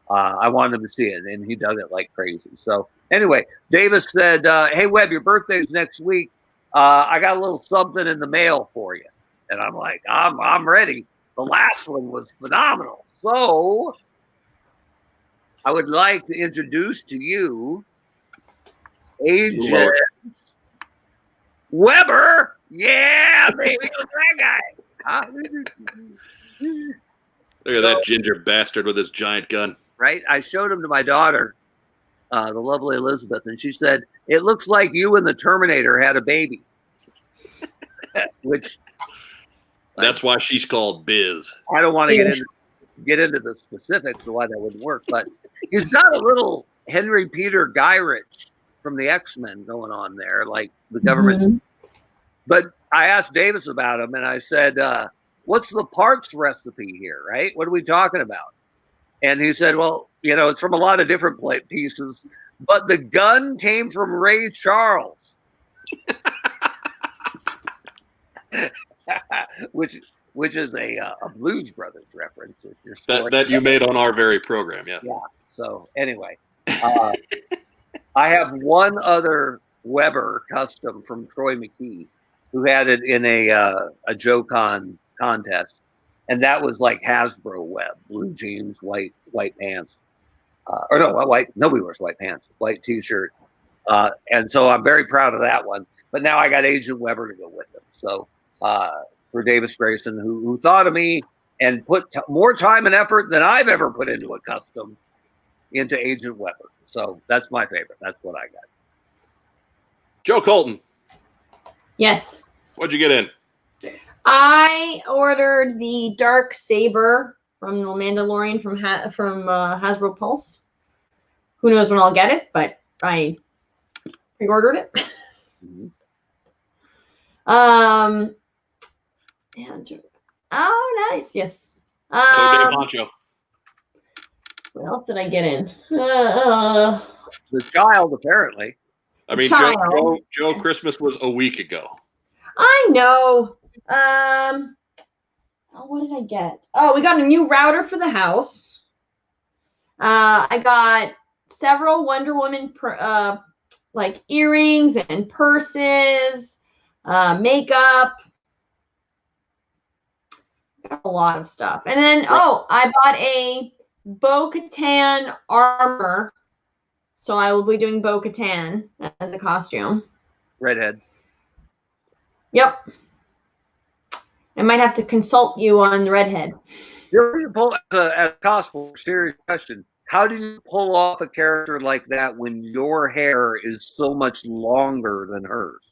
I wanted him to see it, and he dug it like crazy. So anyway, Davis said, "Hey, Webb, your birthday's next week. I got a little something in the mail for you." And I'm like, I'm ready. The last one was phenomenal. So I would like to introduce to you Agent Weber. Yeah, baby, look at that guy. Look at that ginger bastard with his giant gun. Right? I showed him to my daughter, the lovely Elizabeth, and she said, "It looks like you and the Terminator had a baby." Which that's why she's called Biz. I don't want to get into the specifics of why that would work, but he's got a little Henry Peter Gyrich from the X-Men going on there, like the government. Mm-hmm. But I asked Davis about him, and I said, "What's the parts recipe here, right? What are we talking about?" And he said, "Well, it's from a lot of different pieces, but the gun came from Ray Charles." which is a Blues Brothers reference. That you made on our very program, yeah. Yeah. So anyway, I have one other Weber custom from Troy McKee, who had it in a JoeCon contest, and that was like Hasbro Webb, blue jeans, white pants, or no, white. Nobody wears white pants, white T-shirt, and so I'm very proud of that one. But now I got Agent Weber to go with him. So for Davis Grayson, who thought of me and put more time and effort than I've ever put into a custom into Agent Weber. So that's my favorite. That's what I got. Joe Colton. Yes. What'd you get in? I ordered the Dark Saber from The Mandalorian from Hasbro Pulse. Who knows when I'll get it, but I pre-ordered it. Mm-hmm. Oh, nice. Yes. Poncho. What else did I get in? The child, apparently. I mean, Joe, Christmas was a week ago. I know. What did I get? Oh, we got a new router for the house. I got several Wonder Woman like earrings and purses, makeup. Got a lot of stuff. And then, I bought a Bo-Katan armor. So I will be doing Bo-Katan as a costume. Redhead. Yep. I might have to consult you on the redhead. You pull as a cosplayer, serious question. How do you pull off a character like that when your hair is so much longer than hers?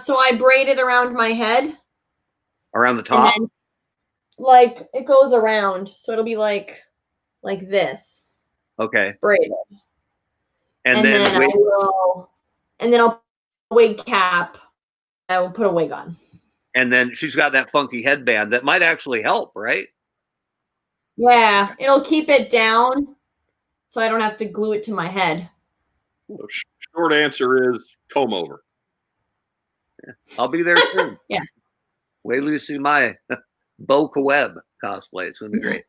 So I braid it around my head. Around the top? And then, it goes around. So it'll be like this. Okay. Braided. And then I'll wig cap. I will put a wig on. And then she's got that funky headband that might actually help, right? Yeah, it'll keep it down so I don't have to glue it to my head. So short answer is comb over. Yeah. I'll be there soon. Yeah. Wait till you see my Bo Webb cosplay. It's going to be great.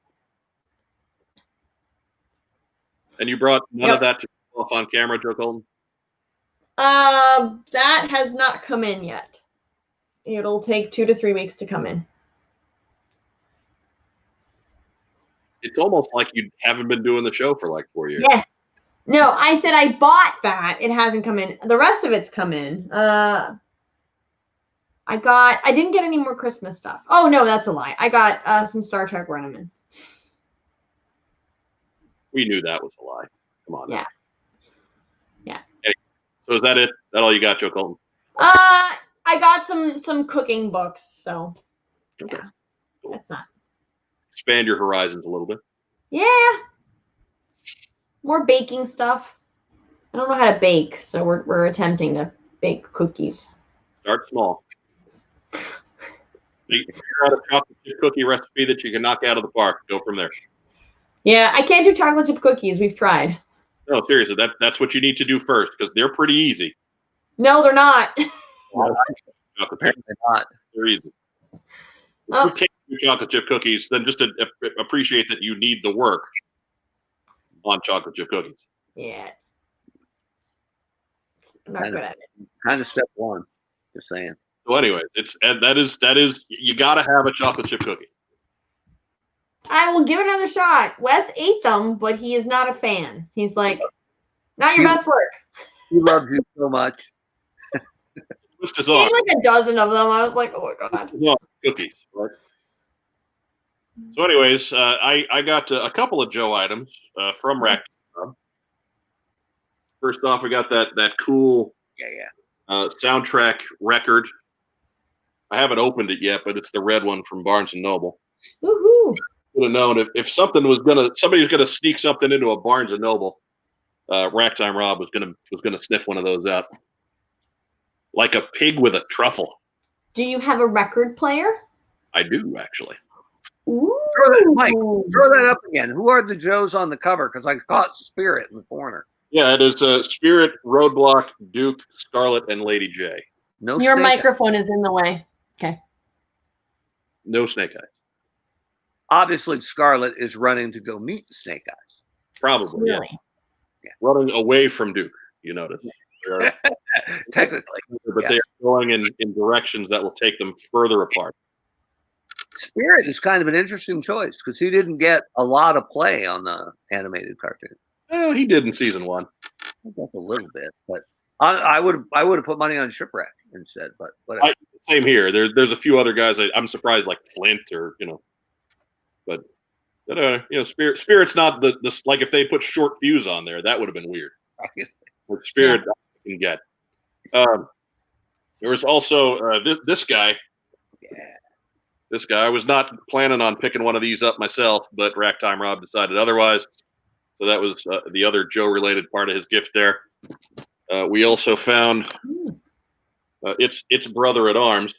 And you brought none of that to show off on camera, Joe Colton? That has not come in yet. It'll take 2 to 3 weeks to come in. It's almost like you haven't been doing the show for like 4 years. Yes. No, I said I bought that. It hasn't come in. The rest of it's come in. I didn't get any more Christmas stuff. Oh, no, that's a lie. I got some Star Trek ornaments. We knew that was a lie. Come on. Yeah. Now. Yeah. Anyway, so is that it? That all you got, Joe Colton? I got some cooking books, so okay. Yeah. Cool. That's not. Expand your horizons a little bit. Yeah. More baking stuff. I don't know how to bake, so we're attempting to bake cookies. Start small. Figure out a chocolate chip cookie recipe that you can knock out of the park. Go from there. Yeah, I can't do chocolate chip cookies. We've tried. No, seriously, that's what you need to do first because they're pretty easy. No, they're not. Apparently not. They're easy. If you can't do chocolate chip cookies, then just appreciate that you need the work on chocolate chip cookies. Yeah. I'm not good at it. Kind of step one. Just saying. So anyway, that is you got to have a chocolate chip cookie. I will give it another shot. Wes ate them, but he is not a fan. He's like, not your best work. He loves you so much. List is He on. ate like a dozen of them. I was like, oh my god. Cookies, right? So anyways, I got a couple of Joe items from Rack. First off, we got that cool soundtrack record. I haven't opened it yet, but it's the red one from Barnes & Noble. Woohoo! Would have known if somebody was gonna sneak something into a Barnes & Noble, Rack Time Rob was gonna sniff one of those out. Like a pig with a truffle. Do you have a record player? I do, actually. Ooh. Throw that up again. Who are the Joes on the cover? Because I caught Spirit in the corner. Yeah, it is Spirit, Roadblock, Duke, Scarlet, and Lady J. No, your microphone is in the way. Okay. No Snake Eyes. Obviously, Scarlet is running to go meet Snake Eyes. Probably, really? Yeah. Running away from Duke, you notice. Technically. But they are going in directions that will take them further apart. Spirit is kind of an interesting choice because he didn't get a lot of play on the animated cartoon. Well, he did in season 1. I guess a little bit, but I would have put money on Shipwreck instead. But whatever. Same here. There's a few other guys I'm surprised, like Flint or but Spirit's not the like if they put Short Fuse on there, that would have been weird. With Spirit, I can get. There was also this guy. Yeah. This guy. I was not planning on picking one of these up myself, but Rack Time Rob decided otherwise. So that was the other Joe-related part of his gift there. We also found its brother at arms.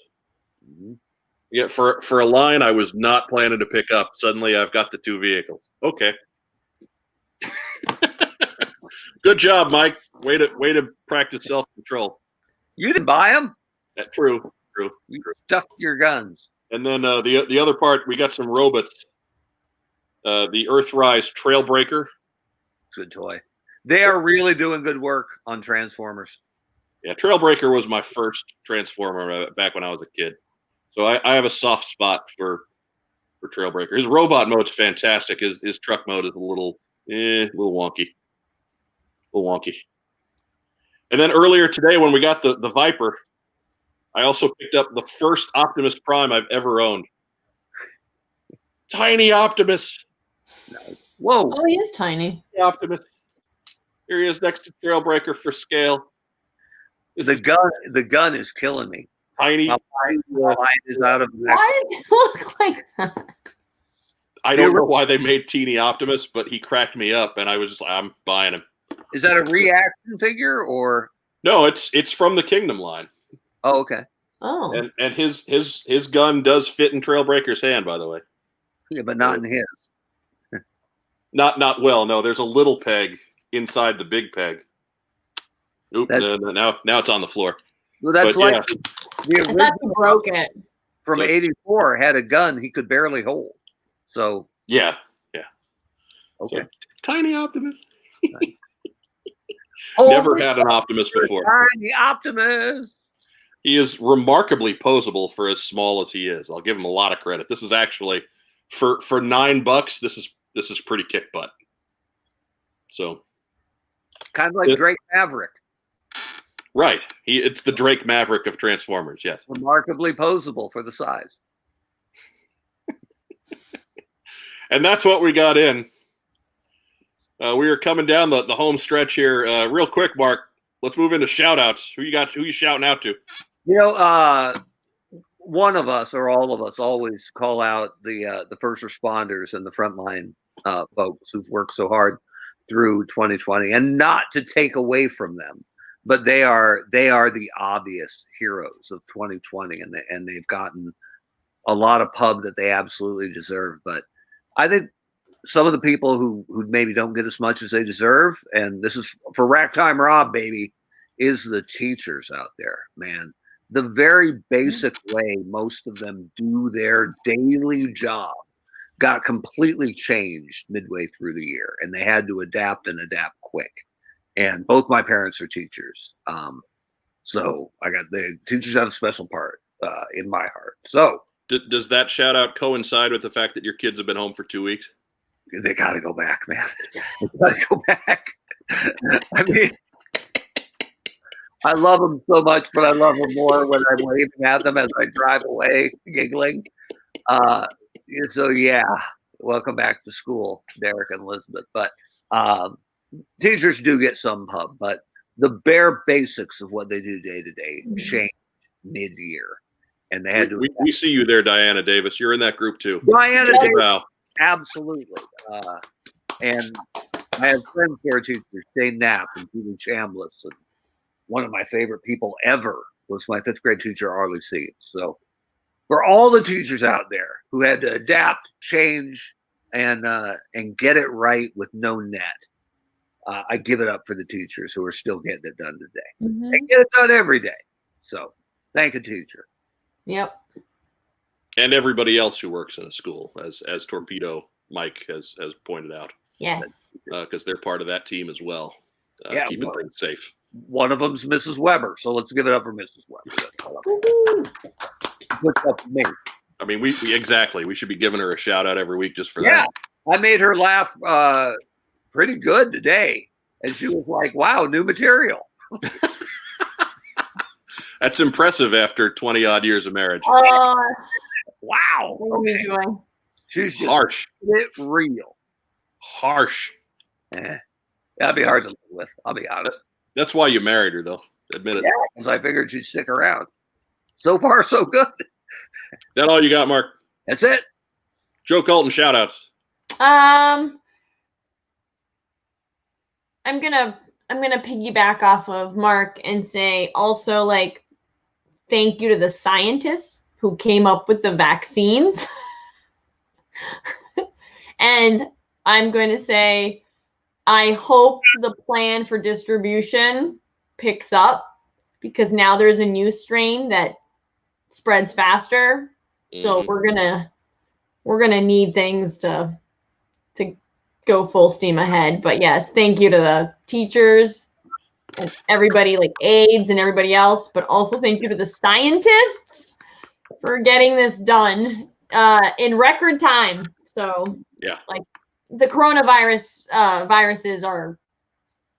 Yeah, for a line I was not planning to pick up. Suddenly I've got the 2 vehicles. Okay. Good job, Mike. Way to practice self-control. You didn't buy them? True. You stuck your guns. And then the other part, we got some robots. The Earthrise Trailbreaker. Good toy. They are really doing good work on Transformers. Yeah, Trailbreaker was my first Transformer back when I was a kid. So I have a soft spot for Trailbreaker. His robot mode's fantastic. His truck mode is a little wonky. A little wonky. And then earlier today when we got the Viper, I also picked up the first Optimus Prime I've ever owned. Tiny Optimus. Whoa. Oh, he is tiny. Optimus. Here he is next to Trailbreaker for scale. The gun is killing me. Tiny. My mind is out of the Why does it look like that? I don't know why they made Teeny Optimus, but he cracked me up, and I was just like, I'm buying him. Is that a reaction figure or? No, it's from the Kingdom line. Oh, okay. Oh. And his gun does fit in Trailbreaker's hand, by the way. Yeah, but not in his. Not well. No, there's a little peg inside the big peg. Oop, no, now it's on the floor. Well, that's but, like I thought you broke it. From '84 had a gun he could barely hold. So yeah. Okay. So, tiny Optimus. Never had an Optimus before. Tiny Optimus. He is remarkably posable for as small as he is. I'll give him a lot of credit. This is actually for $9. This is pretty kick butt. So kind of like Drake Maverick. Right. It's the Drake Maverick of Transformers. Yes. Remarkably posable for the size. And that's what we got in. We are coming down the home stretch here. Real quick, Mark, let's move into shout outs. Who you shouting out to? You know, one of us or all of us always call out the first responders and the frontline folks who've worked so hard through 2020, and not to take away from them, but they are the obvious heroes of 2020, and they've gotten a lot of pub that they absolutely deserve. But I think some of the people who maybe don't get as much as they deserve, and this is for Rack Time Rob, baby, is the teachers out there, man. The very basic way most of them do their daily job got completely changed midway through the year, and they had to adapt quick. And both my parents are teachers. So I got the teachers have a special part in my heart. So does that shout out coincide with the fact that your kids have been home for 2 weeks? They got to go back, man. They got to go back. I mean, I love them so much, but I love them more when I'm waving at them as I drive away, giggling. So yeah, welcome back to school, Derek and Elizabeth. But teachers do get some pub, but the bare basics of what they do day to day change mid-year, and they had to. We see you there, Diana Davis. You're in that group too. Diana Davis, absolutely. And I have friends who are teachers, Shane Knapp and Julie Chambliss, and one of my favorite people ever was my 5th grade teacher, Arlie Seeds. So for all the teachers out there who had to adapt, change, and get it right with no net, I give it up for the teachers who are still getting it done today. Mm-hmm. They get it done every day. So thank a teacher. Yep. And everybody else who works in a school, as Torpedo Mike has pointed out. Yeah. Because they're part of that team as well. Keeping things safe. One of them's Mrs. Weber, so let's give it up for Mrs. Weber. What's up for me? I mean, we should be giving her a shout out every week just for that. I made her laugh pretty good today, and she was like, "Wow, new material." That's impressive after 20 odd years of marriage. Wow. Okay. She's just harsh. Real. Harsh. That'd be hard to live with, I'll be honest. That's why you married her, though. Admit it. Yeah, because I figured she'd stick around. So far, so good. That all you got, Mark? That's it. Joe Colton, shout outs. I'm gonna piggyback off of Mark and say also, like, thank you to the scientists who came up with the vaccines. And I'm going to say, I hope the plan for distribution picks up, because now there's a new strain that spreads faster. So we're gonna need things to go full steam ahead. But yes, thank you to the teachers and everybody, like aides and everybody else, but also thank you to the scientists for getting this done in record time. So yeah, like the coronavirus viruses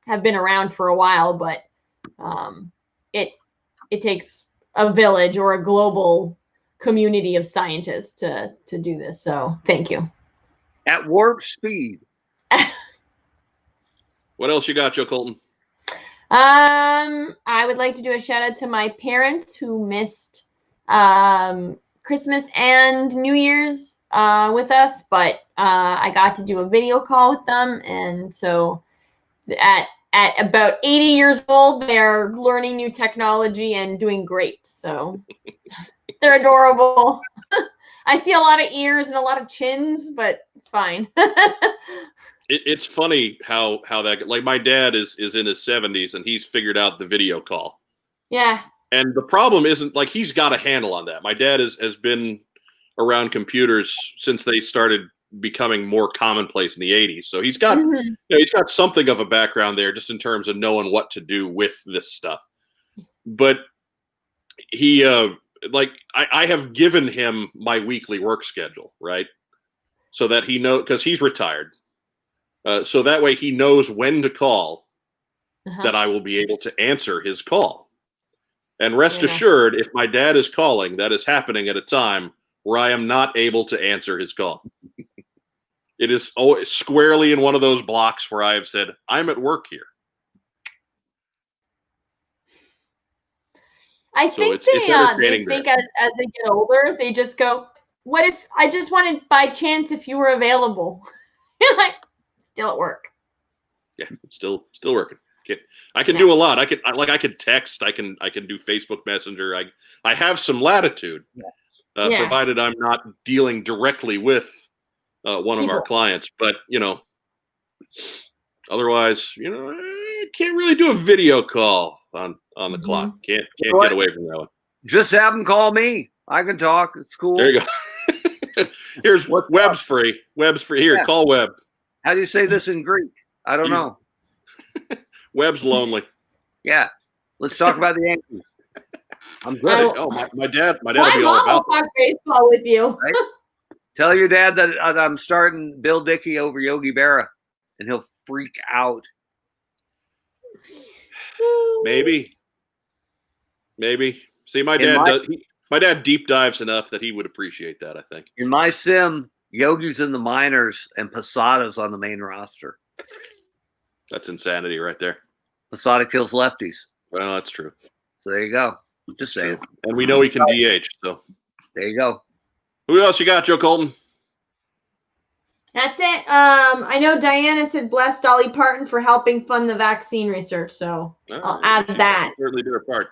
have been around for a while, but it takes a village or a global community of scientists to do this. So thank you. At warp speed. What else you got, Joe Colton? I would like to do a shout out to my parents who missed Christmas and New Year's with us, but I got to do a video call with them, and so at at about 80 years old, they're learning new technology and doing great. So they're adorable. I see a lot of ears and a lot of chins, but it's fine. It's funny how that, like, my dad is in his 70s and he's figured out the video call. Yeah. And the problem isn't, like, he's got a handle on that. My dad has been around computers since they started becoming more commonplace in the 80s. So he's got he's got something of a background there just in terms of knowing what to do with this stuff. But he like I have given him my weekly work schedule, right? So that he knows, because he's retired. So that way he knows when to call, that I will be able to answer his call. And rest assured, if my dad is calling, that is happening at a time where I am not able to answer his call. It is squarely in one of those blocks where I have said, I'm at work here. I think they think as they get older, they just go, what if I just wanted by chance if you were available? You're like, still at work. Yeah, still working. I can do a lot. I can text. I can do Facebook Messenger. I have some latitude, provided I'm not dealing directly with one of our clients. But otherwise, I can't really do a video call on the clock. Can't get away from that one. Just have them call me. I can talk. It's cool. There you go. Here's Web's free. Web's free. Here, call Web. How do you say this in Greek? I don't know. Web's lonely. Yeah. Let's talk about the Yankees. I'm good. My dad will be all about talk baseball with you. Right? Tell your dad that I'm starting Bill Dickey over Yogi Berra, and he'll freak out. Maybe. See, my dad deep dives enough that he would appreciate that, I think. In my sim, Yogi's in the minors and Posada's on the main roster. That's insanity right there. Posada kills lefties. Well, that's true. So there you go. Just saying. And we know he can DH, so. There you go. Who else you got, Joe Colton? That's it. I know Diana said bless Dolly Parton for helping fund the vaccine research, so I'll add that. Certainly did her part.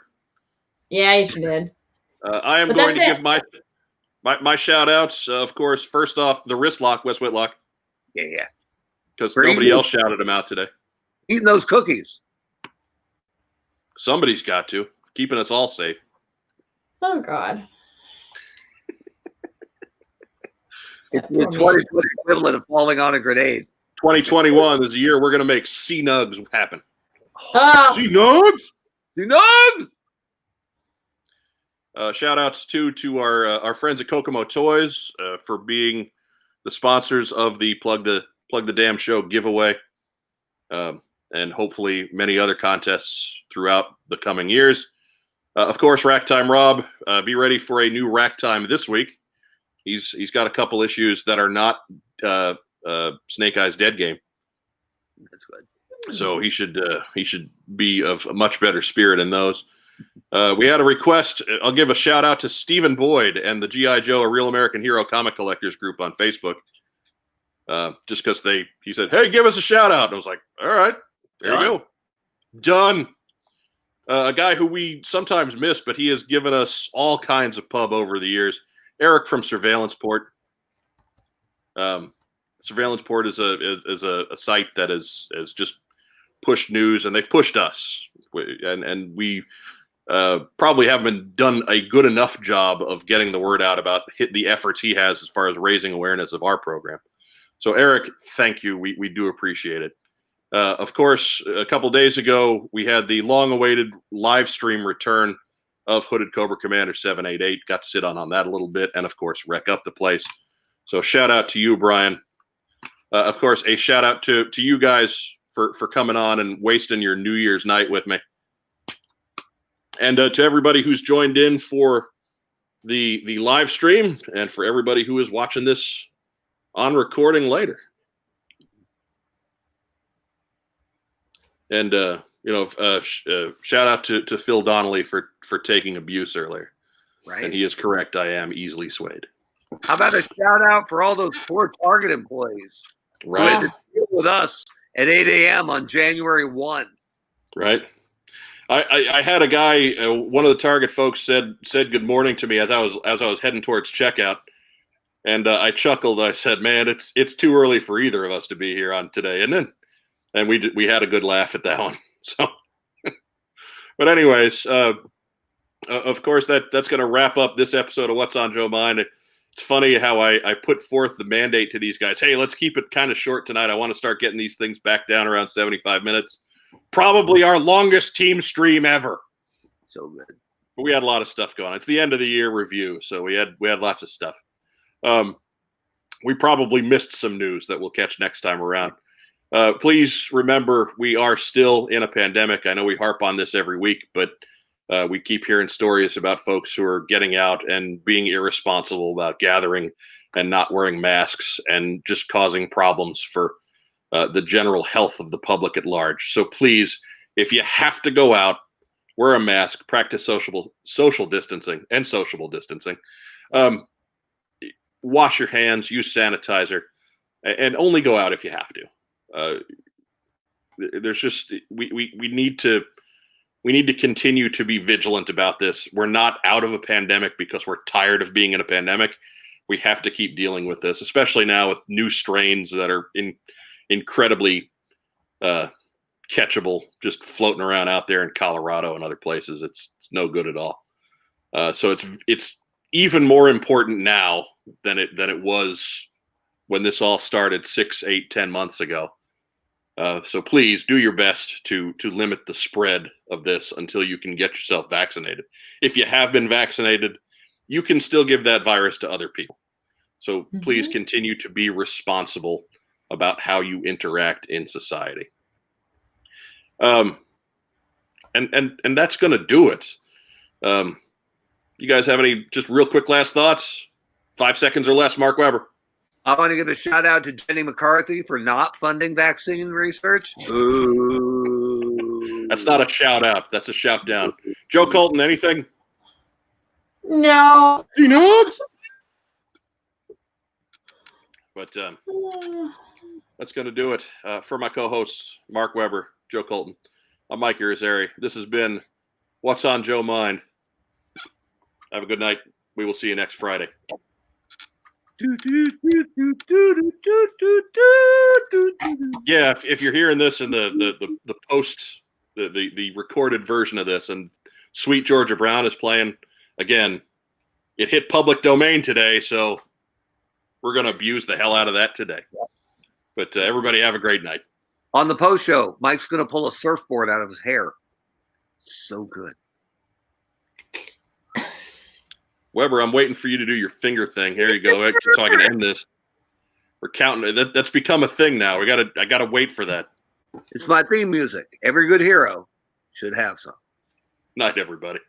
Yeah, she did. I am going to give my shout outs. Of course, first off, the wrist lock, Wes Whitlock. Yeah. Because nobody else shouted him out today. Eating those cookies. Somebody's got to. Keeping us all safe. Oh, God. It's 2020 equivalent of falling on a grenade. 2021 is the year we're going to make C-Nugs happen. C-Nugs! C-Nugs! Shout outs to our friends at Kokomo Toys for being the sponsors of the Plug the Damn Show giveaway, and hopefully many other contests throughout the coming years. Of course, Rack Time Rob, be ready for a new Rack Time this week. He's got a couple issues that are not Snake Eyes Dead Game. That's good. So he should be of a much better spirit in those. We had a request. I'll give a shout out to Stephen Boyd and the G.I. Joe, a Real American Hero comic collectors group on Facebook. Just because he said, hey, give us a shout out. And I was like, all right, there you go. Done. A guy who we sometimes miss, but he has given us all kinds of pub over the years. Eric from Surveillance Port. Surveillance Port is a site that has just pushed news, and they've pushed us. And we probably haven't done a good enough job of getting the word out about the efforts he has as far as raising awareness of our program. So, Eric, thank you. We do appreciate it. Of course, a couple days ago, we had the long-awaited live stream return of Hooded Cobra Commander 788. Got to sit on that a little bit and, of course, wreck up the place. So shout out to you, Brian. Of course, a shout out to you guys for coming on and wasting your New Year's night with me. And to everybody who's joined in for the live stream, and for everybody who is watching this on recording later. And shout out to Phil Donnelly for taking abuse earlier. Right. And he is correct. I am easily swayed. How about a shout out for all those poor Target employees? Right. Who had to deal with us at 8 a.m. on January 1. Right. I had a guy, one of the Target folks said good morning to me as I was heading towards checkout, and I chuckled. I said, "Man, it's too early for either of us to be here on today." And we had a good laugh at that one. So, but anyways, of course that's going to wrap up this episode of What's on Joe Mind. It's funny how I put forth the mandate to these guys. Hey, let's keep it kind of short tonight. I want to start getting these things back down around 75 minutes. Probably our longest team stream ever. So good. But we had a lot of stuff going on. It's the end of the year review, so we had lots of stuff. We probably missed some news that we'll catch next time around. Please remember, we are still in a pandemic. I know we harp on this every week, but we keep hearing stories about folks who are getting out and being irresponsible about gathering and not wearing masks and just causing problems for the general health of the public at large. So please, if you have to go out, wear a mask, practice social distancing and sociable distancing. Wash your hands, use sanitizer, and only go out if you have to. There's just we need to continue to be vigilant about this. We're not out of a pandemic because we're tired of being in a pandemic. We have to keep dealing with this, especially now with new strains that are incredibly catchable, just floating around out there in Colorado and other places. It's no good at all. So it's even more important now than it was when this all started 6, 8, 10 months ago. So please do your best to limit the spread of this until you can get yourself vaccinated. If you have been vaccinated, you can still give that virus to other people. So please continue to be responsible about how you interact in society. And that's going to do it. You guys have any just real quick last thoughts? 5 seconds or less, Mark Weber. I want to give a shout out to Jenny McCarthy for not funding vaccine research. Ooh. That's not a shout out. That's a shout down. Joe Colton, anything? No. But that's going to do it. For my co-hosts, Mark Weber, Joe Colton, I'm Mike Irizarry. This has been What's on Joe Mind. Have a good night. We will see you next Friday. Yeah, if you're hearing this in the post, the recorded version of this, and Sweet Georgia Brown is playing again, it hit public domain today, so we're going to abuse the hell out of that today. But everybody have a great night. On the post show, Mike's going to pull a surfboard out of his hair. So good. Weber, I'm waiting for you to do your finger thing. Here you go, so I can end this. We're counting. That's become a thing now. I gotta wait for that. It's my theme music. Every good hero should have some. Night, everybody.